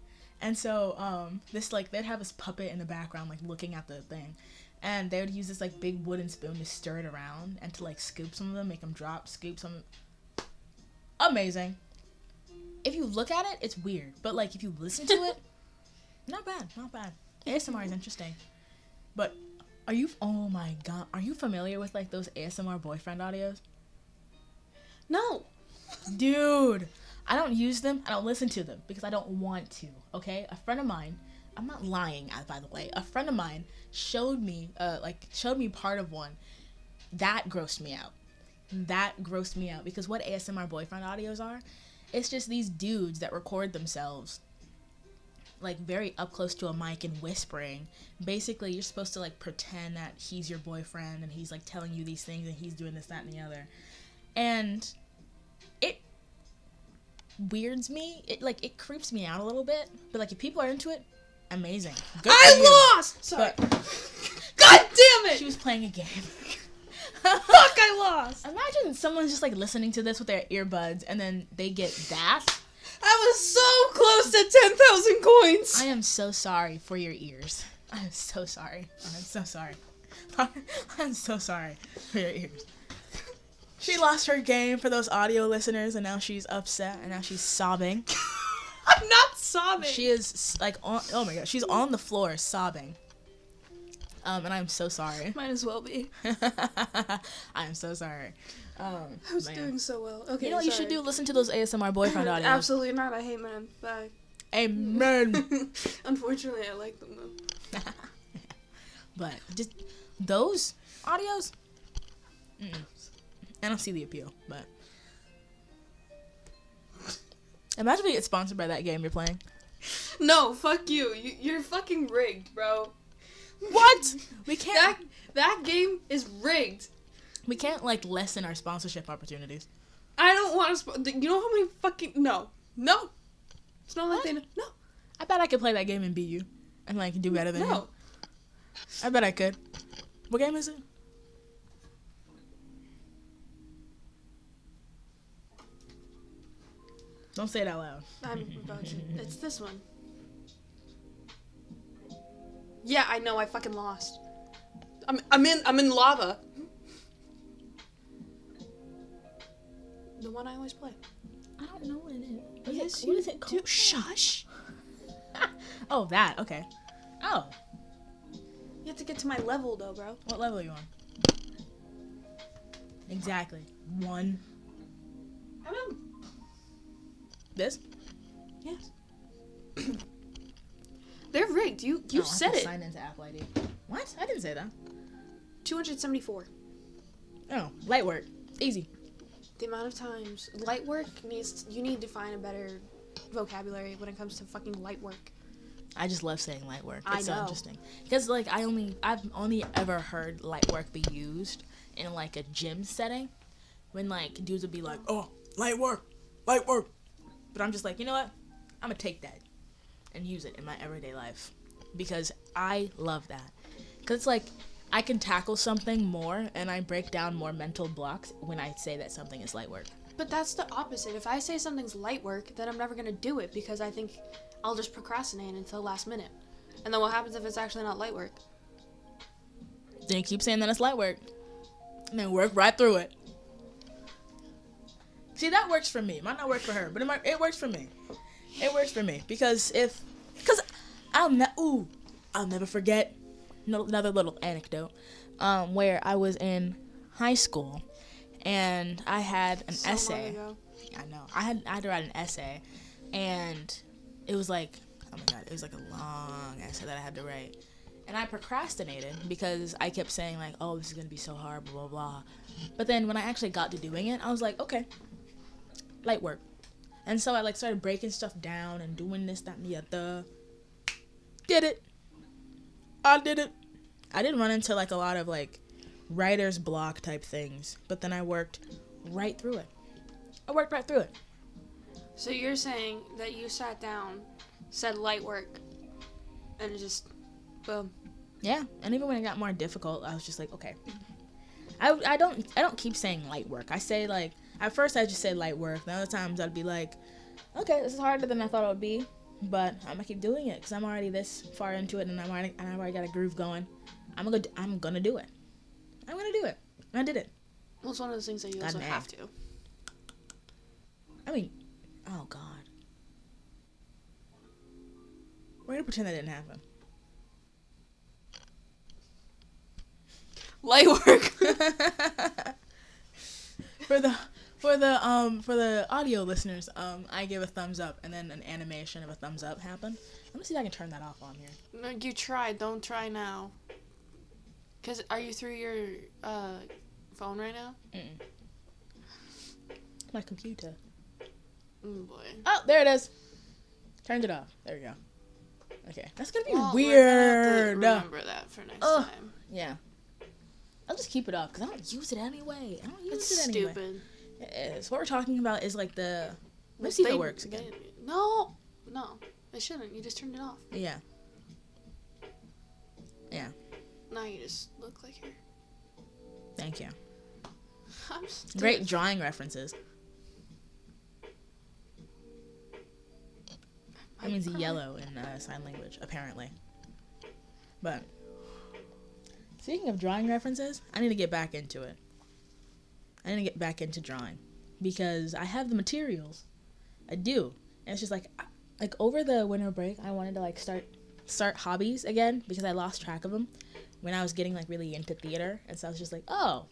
And so they'd have this puppet in the background like looking at the thing, and they would use this like big wooden spoon to stir it around and to like scoop some of them, make them drop, scoop some. Amazing. If you look at it, it's weird, but like if you listen to it, not bad. ASMR is interesting, but. Oh my god, are you familiar with like those ASMR boyfriend audios? No. Dude, I don't use them, I don't listen to them because I don't want to, okay? A friend of mine, I'm not lying, by the way, a friend of mine showed me part of one. That grossed me out because what ASMR boyfriend audios are, it's just these dudes that record themselves like very up close to a mic and whispering. Basically, you're supposed to like pretend that he's your boyfriend and he's like telling you these things and he's doing this, that, and the other. And it weirds me. It creeps me out a little bit. But like if people are into it, amazing. Good for you. Lost! Sorry. But, God damn it! She was playing a game. Fuck, I lost! Imagine someone's just like listening to this with their earbuds and then they get that. I was so close to 10,000 coins. I am so sorry for your ears. I'm so sorry for your ears. She lost her game for those audio listeners, and now she's upset, and now she's sobbing. I'm not sobbing. She is like, oh my god, she's on the floor sobbing. And I'm so sorry. Might as well be. I am so sorry. I was doing so well. Okay, you know what you should do? Listen to those ASMR boyfriend audios. Absolutely not. I hate men. Bye. Amen. Unfortunately, I like them though. But just those audios, I don't see the appeal. But imagine we get sponsored by that game you're playing. No, fuck you. You're fucking rigged, bro. What? We can't. That game is rigged. We can't like lessen our sponsorship opportunities. I don't want to. You know how many fucking no. It's not like they know. No. I bet I could play that game and beat you, and like do better than you. I bet I could. What game is it? Don't say it out loud. I'm about to. It's this one. Yeah, I know. I fucking lost. I'm in lava. The one I always play. I don't know what it is. Yes, What is it called? Shush. Oh, that. Okay. Oh. You have to get to my level though, bro. What level are you on? Exactly. 1. I'm in. This? Yes. They're rigged. You Oh, I said have to it. Sign into Apple ID. What? I didn't say that. 274. Oh, light work. Easy. The amount of times light work you need to find a better vocabulary when it comes to fucking light work. I just love saying light work. I It's so know. interesting. Because like I've only ever heard light work be used in like a gym setting when like dudes would be like, "Oh, light work. But I'm just like, you know what? I'm gonna take that and use it in my everyday life because I love that. Because it's like I can tackle something more and I break down more mental blocks when I say that something is light work. But that's the opposite. If I say something's light work, then I'm never gonna do it because I think I'll just procrastinate until the last minute. And then what happens if it's actually not light work? Then you keep saying that it's light work and then work right through it. See, that works for me. Might not work for her, but it works for me. It works for me because I'll never forget another little anecdote where I was in high school and I had an essay. Long ago. I know. I had to write an essay, and it was like, oh my god, it was like a long essay that I had to write. And I procrastinated because I kept saying like, oh, this is gonna be so hard, blah blah blah. But then when I actually got to doing it, I was like, okay, light work. And so I like started breaking stuff down and doing this, that, and the other. Did it. I did it. I did run into like a lot of like writer's block type things, but then I worked right through it. So you're saying that you sat down, said light work, and it just, boom. Yeah, and even when it got more difficult, I was just like, okay. I don't keep saying light work. I say like, at first I just say light work. The other times I'd be like, okay, this is harder than I thought it would be, but I'm gonna keep doing it because I'm already this far into it and I've already got a groove going. I'm gonna do it. I'm gonna do it. And I did it. Well, it's one of those things that you Got also an A. have to. I mean, oh god. We're gonna pretend that didn't happen. Light work. For the audio listeners, I give a thumbs up and then an animation of a thumbs up happened. Let me see if I can turn that off on here. No, you tried. Don't try now. Cause are you through your phone right now? My computer. Oh boy. Oh, there it is. Turned it off. There we go. Okay, that's gonna be Well, weird. we're gonna have to remember that for next time. Yeah. I'll just keep it up because I don't use it anyway. It's it anyway. stupid. It is. What we're talking about is like the. Let's see if it works again. No, it shouldn't. You just turned it off. Yeah. Yeah. Now you just look like you're. Thank you. I'm stupid. Great drawing references. That means yellow in sign language, apparently. But speaking of drawing references, I need to get back into it. I need to get back into drawing because I have the materials. I do. And it's just like over the winter break, I wanted to like start hobbies again because I lost track of them when I was getting like really into theater. And so I was just like, oh,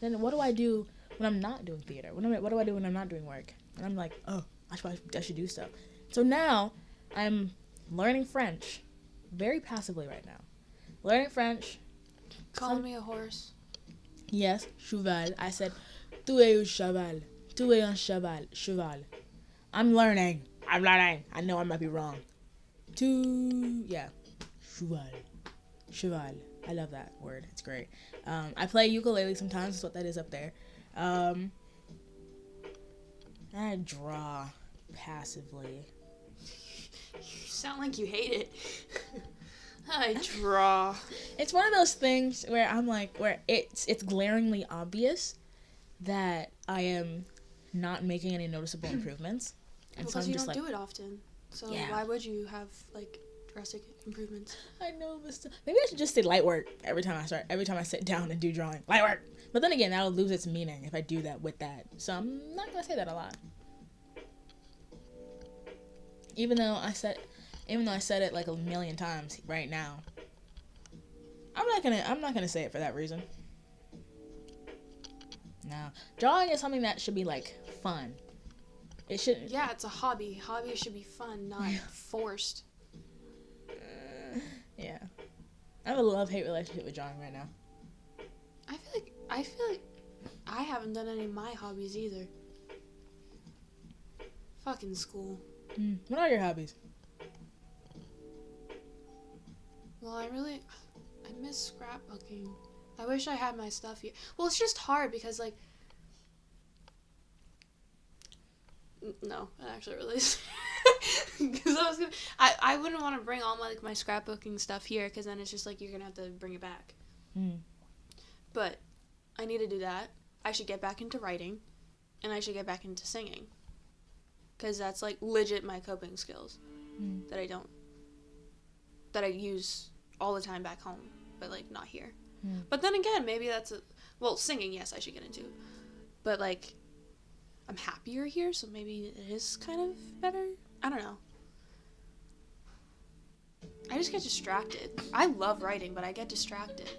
then what do I do when I'm not doing theater? What do I do when I'm not doing work? And I'm like, oh, I should do stuff. So now I'm learning French very passively right now. Learning French. Calling me a horse. Yes, cheval. I said, tu es un cheval. Tu es un cheval. Cheval. I'm learning. I know I might be wrong. Yeah. Cheval. I love that word. It's great. I play ukulele sometimes. That's what that is up there. I draw passively. You sound like you hate it. I draw. It's one of those things where I'm like, where it's glaringly obvious that I am not making any noticeable improvements. And because so I'm you just don't like, do it often. So Yeah. why would you have like drastic improvements? I know this. Maybe I should just say light work every time I sit down and do drawing. Light work. But then again, that'll lose its meaning if I do that with that. So I'm not gonna say that a lot. Even though I said it like a million times right now, I'm not gonna say it for that reason. No, drawing is something that should be like fun. It shouldn't. Yeah, it's a hobby. Hobbies should be fun, not forced. Yeah, I have a love-hate relationship with drawing right now. I feel like I haven't done any of my hobbies either. Fucking school. What are your hobbies? Well, I miss scrapbooking. I wish I had my stuff here. Well, it's just hard because like no, it actually really is. Because I wouldn't want to bring all my scrapbooking stuff here because then it's just like you're gonna have to bring it back. But I need to do that. I should get back into writing, and I should get back into singing. Because that's like legit my coping skills that I use all the time back home, but like not here. But then again, maybe singing, yes, I should get into. But like, I'm happier here, so maybe it is kind of better. I don't know. I just get distracted. I love writing, but I get distracted.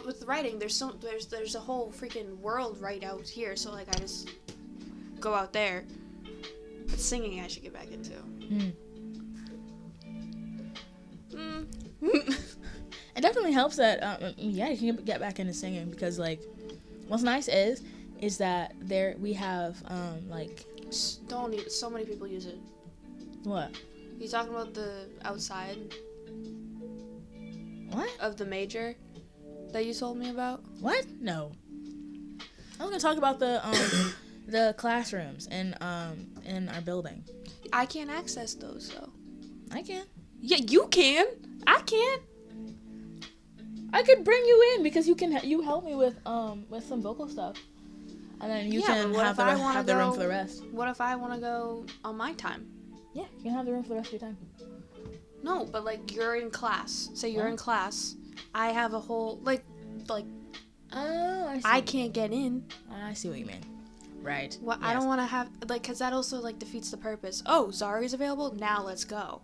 With writing, there's a whole freaking world right out here, so like I just go out there. But singing, I should get back into. It definitely helps that you can get back into singing because like what's nice is that we have So many people use it. What? You talking about the outside What? of the major that you told me about? What? No. I was gonna talk about the the classrooms in our building. I can't access those though. I can. Yeah, you can. I can't. I could bring you in because you help me with some vocal stuff, and then you can have the room for the rest. What if I want to go on my time? Yeah, you can have the room for the rest of your time. No, but like you're in class. Say you're in class. I have a whole like. Oh, I see. I can't get in. I see what you mean. Right. Well, yes. I don't want to have like because that also like defeats the purpose. Oh, Zari's available. Now let's go.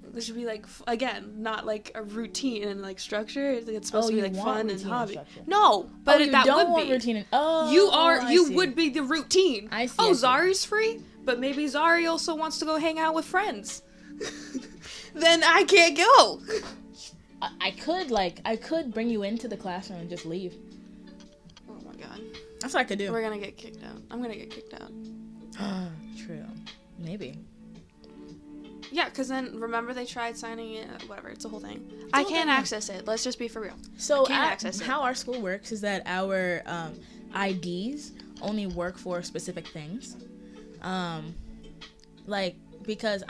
This should be like again, not like a routine and like structure. It's supposed to be like fun and hobby. No, but you that don't would want be routine. You would be the routine. I see. Oh, Zari's free, but maybe Zari also wants to go hang out with friends. Then I can't go. I could bring you into the classroom and just leave. Oh my god. That's what I could do. We're gonna get kicked out. I'm gonna get kicked out. True. Maybe. Yeah, because then remember they tried signing it. Whatever, it's a whole thing. I can't access it. Let's just be for real. So I can't access it. How our school works is that our IDs only work for specific things. Because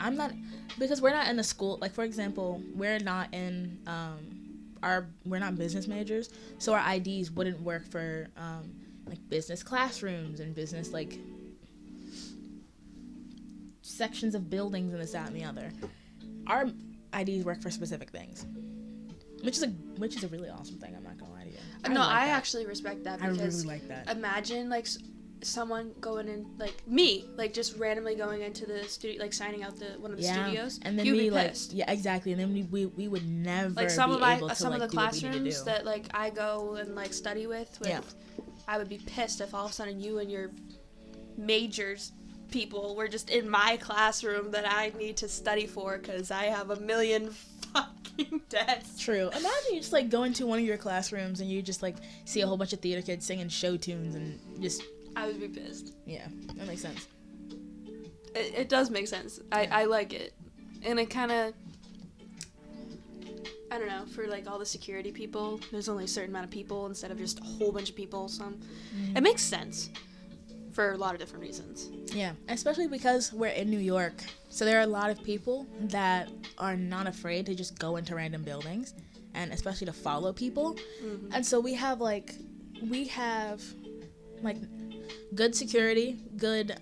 we're not in the school. Like for example, we're not in we're not business majors, so our IDs wouldn't work for like business classrooms and business like sections of buildings and this, that, and the other. Our IDs work for specific things, which is a really awesome thing. I'm not gonna lie to you. I actually respect that because I really like that. Imagine like someone going in like me, like just randomly going into the studio, like signing out one of the studios, and then you'd we be like pissed. Yeah, exactly, and then we would never like some be of able to some like, of the do what we need to classrooms do. that like I go and like study with. I would be pissed if all of a sudden you and your majors people were just in my classroom that I need to study for because I have a million fucking debts. True. Imagine you just like go into one of your classrooms and you just like see a whole bunch of theater kids singing show tunes and just. I would be pissed. Yeah, that makes sense. It does make sense. I like it, and it kind of. I don't know, for like all the security people, there's only a certain amount of people instead of just a whole bunch of people. It makes sense for a lot of different reasons. Yeah, especially because we're in New York, so there are a lot of people that are not afraid to just go into random buildings, and especially to follow people. And so we have good security, good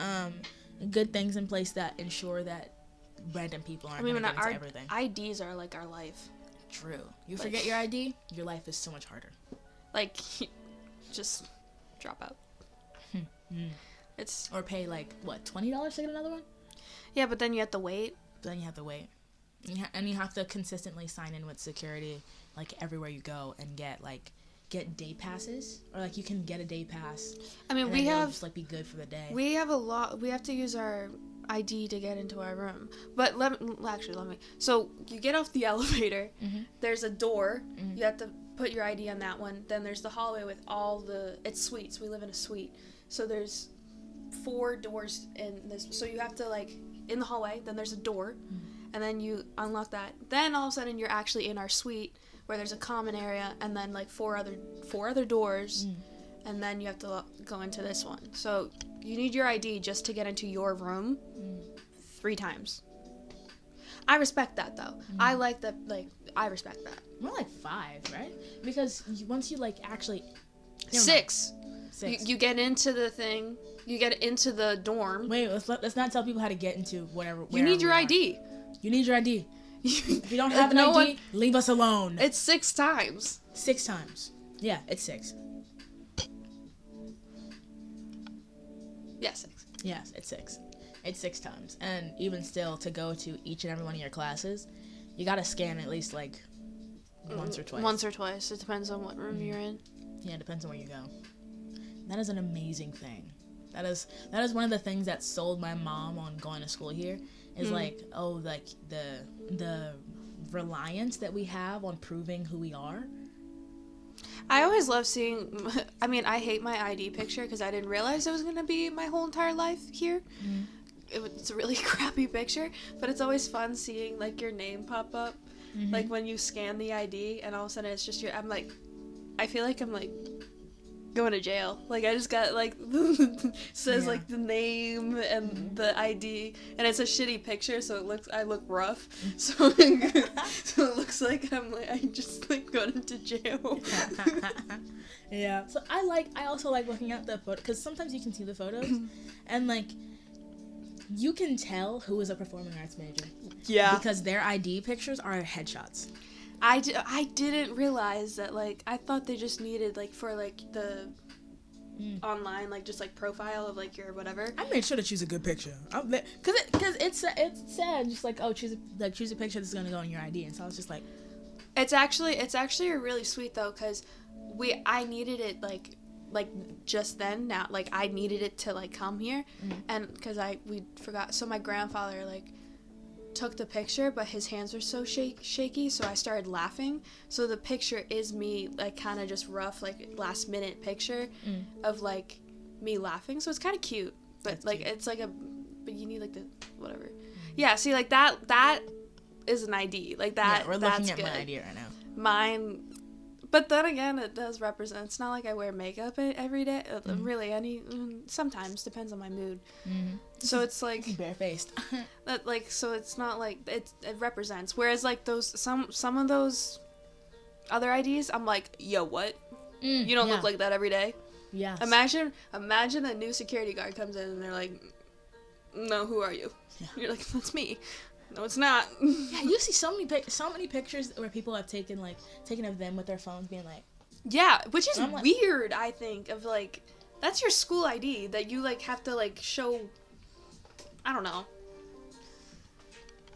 things in place that ensure that random people aren't going to get into everything. IDs are like our life. True. You forget your ID, your life is so much harder. Like, just drop out. It's or pay like what, $20 to get another one? Yeah, but then you have to wait. Then you have to wait, and you have to consistently sign in with security, like everywhere you go, and get day passes, or like you can get a day pass. I mean, and we have just like be good for the day. We have a lot. We have to use our ID to get into our room. But let me. So you get off the elevator. Mm-hmm. There's a door. Mm-hmm. You have to put your ID on that one. Then there's the hallway with it's suites. We live in a suite. So there's 4 doors in this. So you have to like in the hallway. Then there's a door, and then you unlock that. Then all of a sudden you're actually in our suite where there's a common area, and then like four other doors, and then you have to go into this one. So you need your ID just to get into your room 3 times. I respect that though. I like that. Like I respect that. More like 5, right? Because once you like actually 6. You get into the thing. You get into the dorm. Wait, let's not tell people how to get into whatever. You need your ID. You need your ID. If you don't have an ID, leave us alone. It's 6 times. 6 times. Yeah, it's 6. Yeah, 6. Yes, it's 6. It's 6 times. And even still, to go to each and every one of your classes, you gotta scan at least like once or twice. Once or twice. It depends on what room you're in. Yeah, it depends on where you go. That is an amazing thing. That is one of the things that sold my mom on going to school here. Is like the reliance that we have on proving who we are. I always love seeing. I mean, I hate my ID picture because I didn't realize it was gonna be my whole entire life here. It's a really crappy picture, but it's always fun seeing like your name pop up, like when you scan the ID, and all of a sudden it's just your. I feel like I'm like going to jail. Like I just got like says like the name and the ID, and it's a shitty picture, so I look rough. So so it looks like I just like got into jail. Yeah. So I also like looking at the photo because sometimes you can see the photos, and like you can tell who is a performing arts major. Yeah. Because their ID pictures are headshots. I didn't realize that, like, I thought they just needed, like, for, like, the online, like, just, like, profile of, like, your whatever. I made sure to choose a good picture. Because it said, just, like, oh, choose a picture that's going to go on your ID. And so I was just like... It's actually really sweet, though, because I needed it, like, just then, now, like, I needed it to, like, come here. And, because we forgot, so my grandfather, like... took the picture, but his hands were so shaky, so I started laughing. So the picture is me, like, kind of just rough, like, last minute picture of, like, me laughing. So it's kind of cute, but that's like cute. It's like but you need like the whatever. Yeah, see, like that is an ID, like that. Yeah, we're looking at my ID right now. Mine. But then again, it does represent. It's not like I wear makeup every day. Really, sometimes depends on my mood. So it's like barefaced. That like so it's not like it represents. Whereas like those some of those other IDs, I'm like, yo, what? You don't look like that every day. Yeah. Imagine a new security guard comes in and they're like, no, who are you? Yeah. You're like, that's me. No, it's not. Yeah, you see so many pictures where people have taken of them with their phones, being like, yeah, which is weird. I think of like that's your school ID that you like have to like show. I don't know.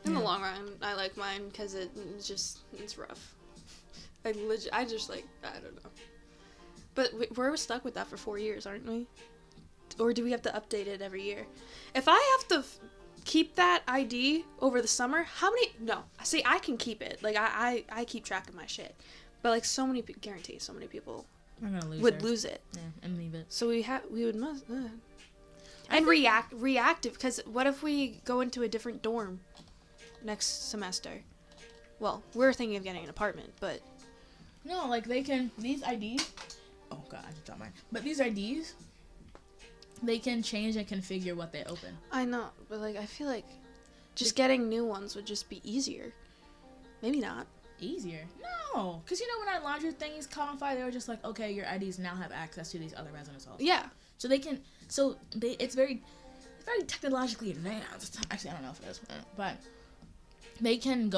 In the long run, I like mine because it's rough. I just like I don't know. But we're stuck with that for 4 years, aren't we? Or do we have to update it every year? If I have to keep that ID over the summer, how many? No, see, I can keep it. Like I keep track of my shit, but like so many people would lose it. Yeah, and leave it. So we would must and reactive, because what if we go into a different dorm next semester? Well, we're thinking of getting an apartment, but no, like these IDs. Oh god, I just dropped mine. But these IDs, they can change and configure what they open. I know, but like I feel like just getting new ones would just be easier. Maybe not. Easier? No, because when our laundry thingies codified, they were just like, okay, your IDs now have access to these other residence halls. Yeah. So it's very technologically advanced. Actually, I don't know if it is, but they can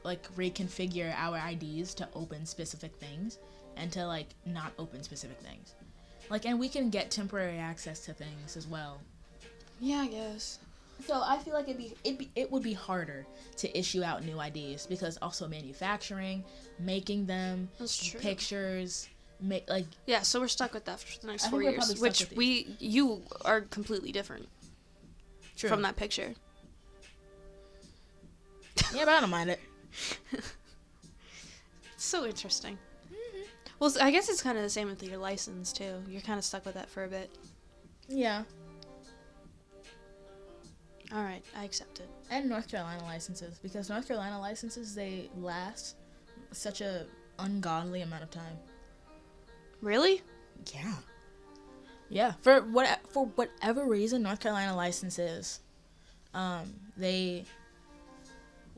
like reconfigure our IDs to open specific things and to like not open specific things. Like, and we can get temporary access to things as well. Yeah, I guess. So I feel like it would be harder to issue out new IDs because also manufacturing, making them, That's true. pictures, Yeah, so we're stuck with that for the next I 4 think we're years, probably stuck which with you are completely different True. from that picture. Yeah, but I don't mind it. It's so interesting. Mm-hmm. Well, I guess it's kind of the same with your license too. You're kind of stuck with that for a bit. Yeah. All right, I accept it. And North Carolina licenses, because North Carolina licenses, they last such a ungodly amount of time. Really? Yeah. Yeah. For whatever reason, North Carolina licenses, they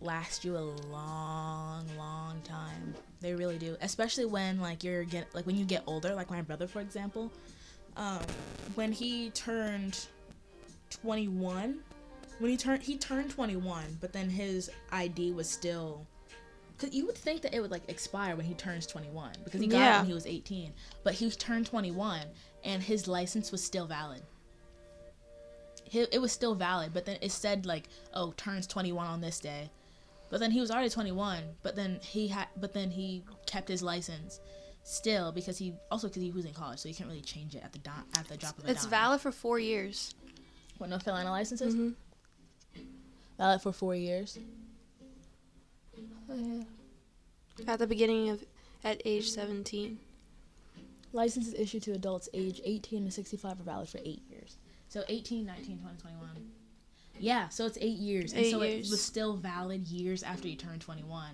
last you a long, long time. They really do. Especially when when you get older, like my brother, for example, when he turned 21. When he turned 21, but then his ID was still, because you would think that it would like expire when he turns 21 because he got it when he was 18, but he turned 21 and his license was still valid. It was still valid, but then it said like, oh, turns 21 on this day, but then he was already 21, but then he kept his license still because he was in college, so you can't really change it at the drop of a dime. It's valid for 4 years. What, North Carolina licenses? Mm-hmm. Valid for 4 years. Oh, yeah. At age 17. Licenses issued to adults age 18 to 65 are valid for 8 years. So 18, 19, 20, 21. Yeah, so it's 8 years. And so it was still valid years after you turned 21.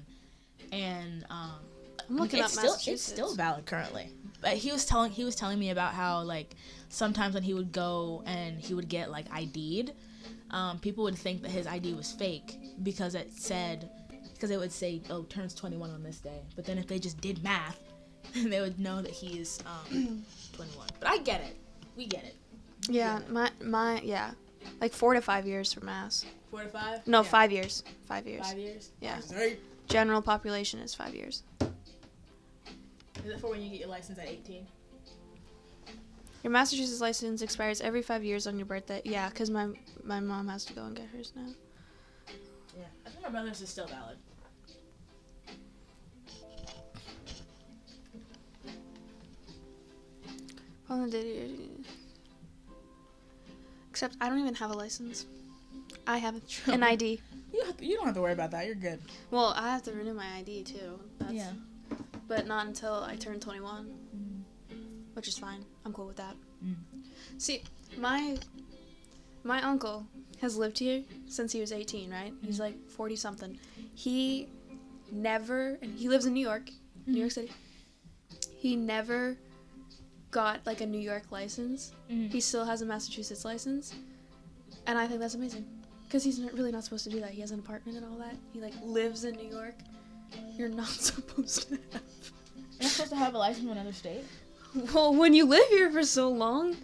And I'm looking up Massachusetts. It's still valid currently. But he was telling me about how like sometimes when he would go and he would get like ID'd, people would think that his ID was fake because it would say, oh, turns 21 on this day. But then if they just did math, they would know that he is 21. But I get it. We get it. Yeah, my like 4 to 5 years for Mass. 4 to 5? No, Yeah. 5 years. 5 years. 5 years? Yeah. Sorry. General population is 5 years. Is it for when you get your license at 18? Your Massachusetts license expires every 5 years on your birthday. Yeah, because my mom has to go and get hers now. Yeah. I think my brother's is still valid. Except I don't even have a license. I have an ID. You don't have to worry about that. You're good. Well, I have to renew my ID too. Yeah. But not until I turn 21. Which is fine. I'm cool with that. See, my uncle has lived here since he was 18, right? He's like 40 something. He lives in New York City. He never got like a New York license. He still has a Massachusetts license. And I think that's amazing. Because he's really not supposed to do that. He has an apartment and all that. He like lives in New York. You're not supposed to have. You're not supposed to have a license in another state? Well, when you live here for so long,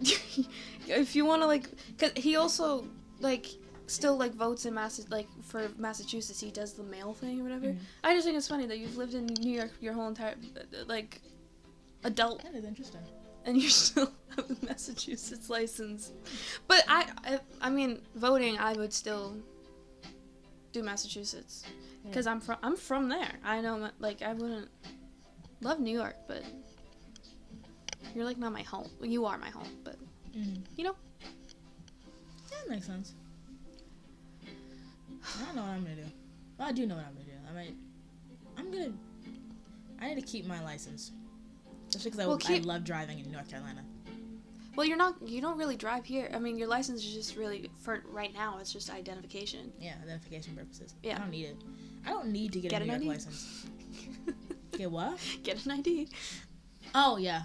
if you want to like, cause he also like still like votes in for Massachusetts. He does the mail thing or whatever. I just think it's funny that you've lived in New York your whole entire like adult. That is interesting. And you still have a Massachusetts license. But I mean, voting, I would still do Massachusetts because I'm from there. I know, like, I wouldn't love New York, but you're like not my home. You are my home, but you know. Yeah, that makes sense. I don't know what I'm gonna do. Well, I do know what I'm gonna do. I need to keep my license. Especially because I love driving in North Carolina. Well, you don't really drive here. I mean, your license is just really, for right now, it's just identification. Yeah, identification purposes. Yeah. I don't need it. I don't need to get a New York license. Get what? Get an ID. Oh, yeah.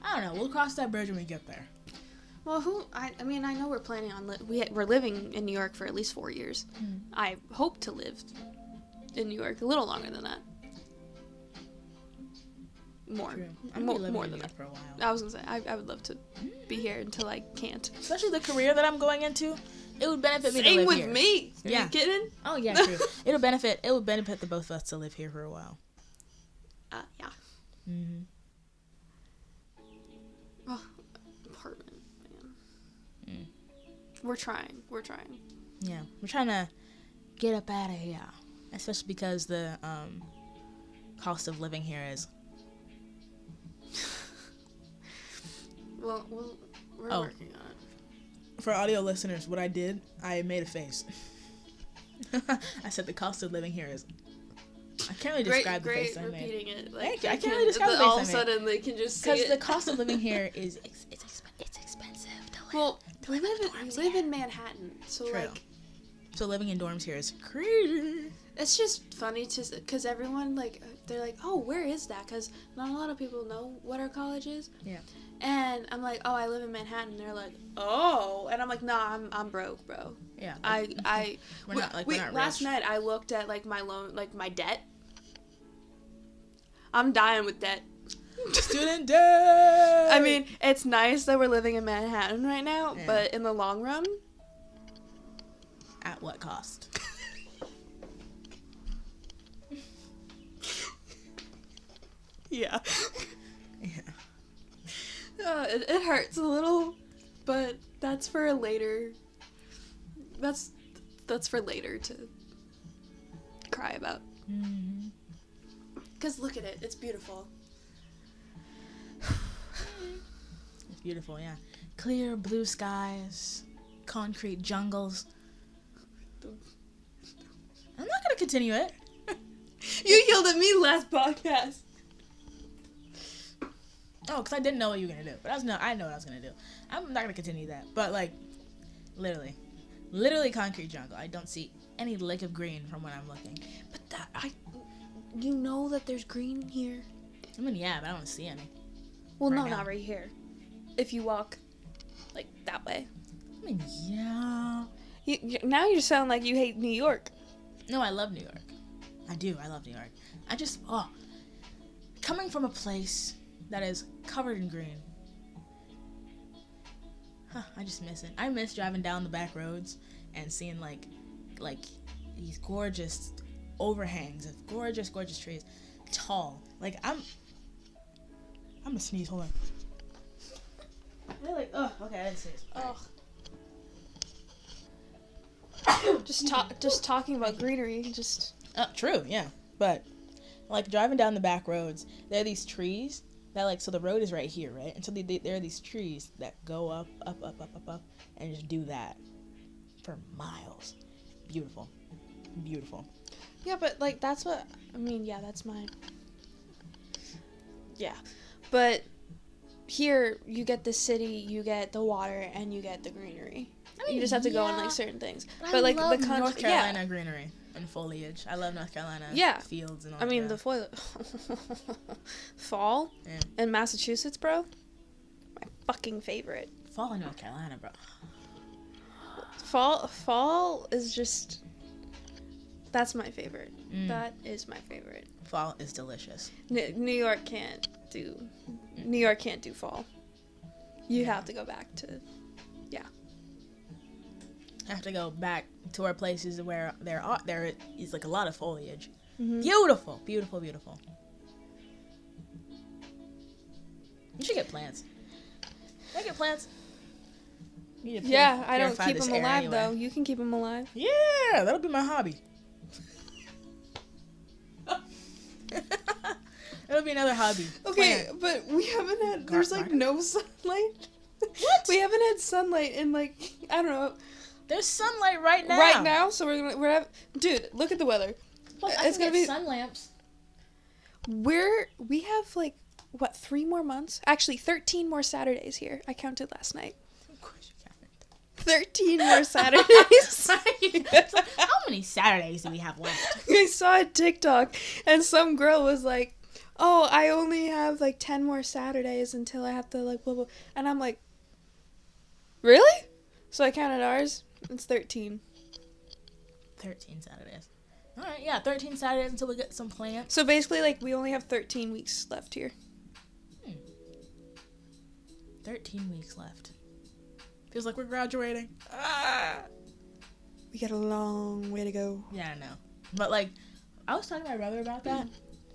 I don't know. We'll cross that bridge when we get there. Well, I mean, I know we're planning on, we're living in New York for at least 4 years. I hope to live in New York a little longer than that. more. True. I'm gonna be living More in than New York that. for a while. I was gonna say I would love to be here until I can't. Especially the career that I'm going into, it would benefit me to Same live with here. me. Are Yeah. you kidding? Oh yeah, true. It would benefit the both of us to live here for a while. Yeah. Mm-hmm. Oh, apartment, man. We're trying. Yeah, we're trying to get up out of here, especially because the cost of living here is. Well, we're working on it. For audio listeners, what I did, I made a face. I said the cost of living here is. I can't really describe the face I made. Repeating it. Thank you. I can't really describe the face all I of a made. sudden they can just see Because it. the cost of living here is it's expensive to live. Well, to we dorms live here. in Manhattan, so True. like So living in dorms here is crazy. it's just funny because everyone like they're like, oh, where is that? Because not a lot of people know what our college is. Yeah. And I'm like, oh, I live in Manhattan. They're like, oh, and I'm like, nah, I'm broke, bro. Yeah. We're not last night I looked at like my loan, like my debt. I'm dying with debt. Student debt. I mean, it's nice that we're living in Manhattan right now, Yeah. but in the long run, At what cost? yeah. Yeah. It hurts a little, but that's for later. That's for later to cry about. Mm-hmm. Cause look at it, it's beautiful. It's beautiful, yeah. Clear blue skies, concrete jungles. I'm not gonna continue it. You yelled at me last podcast. Oh, because I didn't know what you were gonna do, but I know what I was gonna do. I'm not gonna continue that, but like, literally concrete jungle. I don't see any lick of green from when I'm looking. But you know that there's green here. I mean, yeah, but I don't see any. Well, Right no, now. not right here. If you walk, like that way. I mean, yeah. Now you sound like you hate New York. No, I love New York. I do. I love New York. Coming from a place that is covered in green. I just miss it. I miss driving down the back roads and seeing like these gorgeous overhangs of gorgeous trees, tall. Like I'm gonna sneeze. Hold on. They're like, oh, okay, I didn't sneeze. Oh. Just talking about greenery, just. True, yeah. But like driving down the back roads, there are these trees that like, so the road is right here, right? And so there are these trees that go up, and just do that for miles. Beautiful. Yeah, but like that's what I mean. Yeah, that's mine. Yeah, but here you get the city, you get the water, and you get the greenery. I mean, you just have to go on yeah. like certain things. But like I love the country, North Carolina greenery and foliage. I love North Carolina fields and all I mean that. the fall Yeah. in Massachusetts, bro. My fucking favorite. Fall in North Carolina, bro. Fall is just. That's my favorite. That is my favorite. Fall is delicious. New York can't do fall. You have to go back to. I have to go back to our places where there is like a lot of foliage. Mm-hmm. Beautiful. You should get plants. Can I get plants? You need to Yeah, I don't purify keep this them air alive anyway. though. You can keep them alive. Yeah, that'll be my hobby. That'll be another hobby. Okay, Plant. but we haven't had. There's like no sunlight. What? We haven't had sunlight in like I don't know. There's sunlight right now. Right now, so dude, look at the weather. Plus, It's gonna be sun lamps. We have like what 3 more months? Actually, 13 more Saturdays here. I counted last night. Of course you can. 13 more Saturdays. How many Saturdays do we have left? I saw a TikTok and some girl was like, "Oh, I only have like 10 more Saturdays until I have to like blah blah." And I'm like, "Really?" So I counted ours. It's 13. 13 Saturdays. All right, yeah, 13 Saturdays until we get some plants. So basically, like we only have 13 weeks left here. 13 weeks left. Feels like we're graduating. We got a long way to go. Yeah, I know. But, like, I was talking to my brother about that.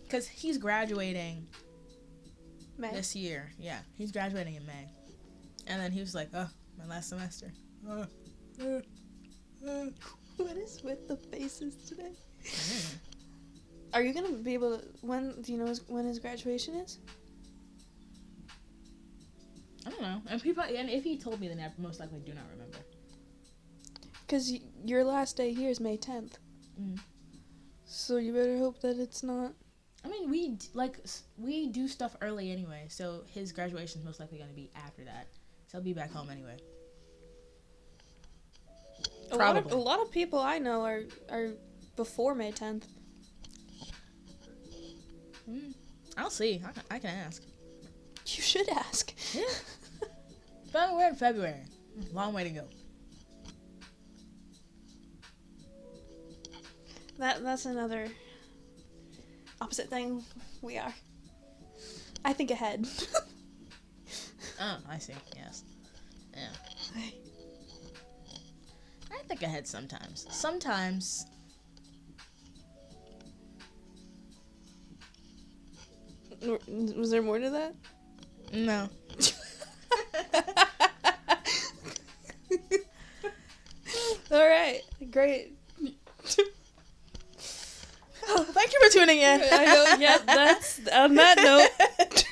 Because he's graduating May. this year. Yeah, he's graduating in May. And then he was like, oh, my last semester. What is with the faces today? Are you gonna be able to? Do you know when his graduation is? I don't know. And if he told me, then I most likely do not remember. Because your last day here is May 10th. Mm. So you better hope that it's not. I mean, we do stuff early anyway, so his graduation is most likely going to be after that. So I'll be back home anyway. Probably. A lot of people I know are before May 10th. I'll see. I can ask. You should ask. Yeah. But we're in February. Long way to go. That's another opposite thing we are. I think ahead. Oh, I see. Yes. Yeah. I think ahead sometimes. Sometimes. Was there more to that? No. All right. Great. Oh, thank you for tuning in. I know. Yeah, that's on that note.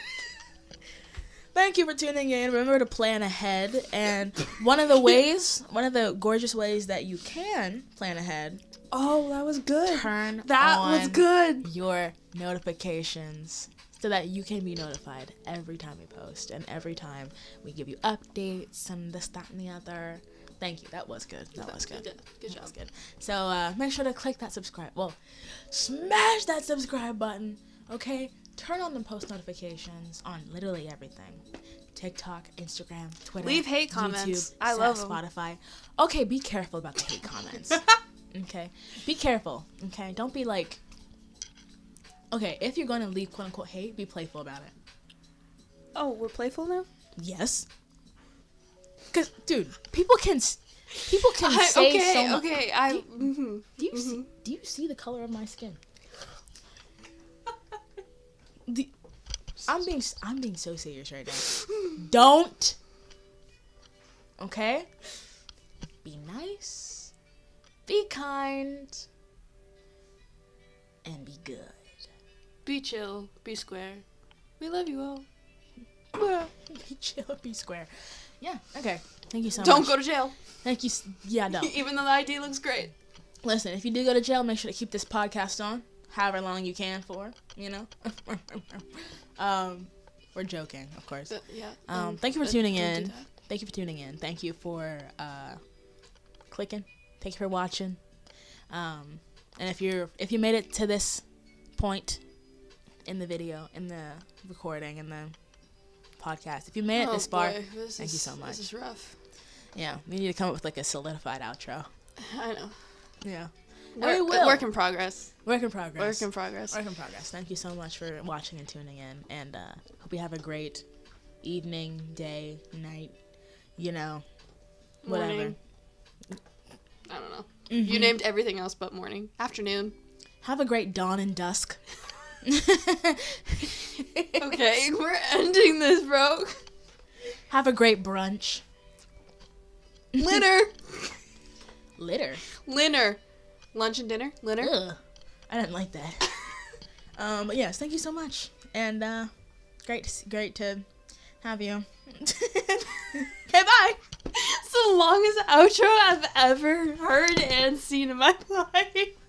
Thank you for tuning in. Remember to plan ahead. And one of the gorgeous ways that you can plan ahead. Oh, that was good. Turn That on was good. your notifications so that you can be notified every time we post and every time we give you updates and this, that, and the other. Thank you. That was good. That was good. Good job. That was good. So make sure to click that subscribe. Well, smash that subscribe button. Okay? Turn on the post notifications on literally everything. TikTok, Instagram, Twitter, Leave hate YouTube, comments. I love them. Spotify. Okay, be careful about the hate comments. Okay? Be careful. Okay? Don't be like... Okay, if you're going to leave quote-unquote hate, be playful about it. Oh, we're playful now? Yes. Because, dude, people can say so much. Okay, Do you see the color of my skin? I'm being so serious right now. Don't. Okay? Be nice. Be kind. And be good. Be chill. Be square. We love you all. Be chill. Be square. Yeah. Okay. Thank you so much. Don't go to jail. Thank you. Yeah, don't. Even though the ID looks great. Listen, if you do go to jail, make sure to keep this podcast on, however long you can for, you know. We're joking, of course. Yeah. Thank you for tuning don't in. do that. Thank you for tuning in. Thank you for clicking. Thank you for watching. And if you made it to this point in the video, in the recording, in the podcast, if you made it this far, thank you so much. This is rough. Yeah, we need to come up with like a solidified outro. I know. Yeah. Work in progress. Work in progress. Work in progress. Work in progress. Thank you so much for watching and tuning in. And hope you have a great evening, day, night, you know, whatever. Morning. I don't know. Mm-hmm. You named everything else but morning. Afternoon. Have a great dawn and dusk. Okay, we're ending this, bro. Have a great brunch. Litter. Litter. Lunch and dinner. Litter. Ugh. I didn't like that. But yes, thank you so much. And great to have you. Okay, bye. It's the longest outro I've ever heard and seen in my life.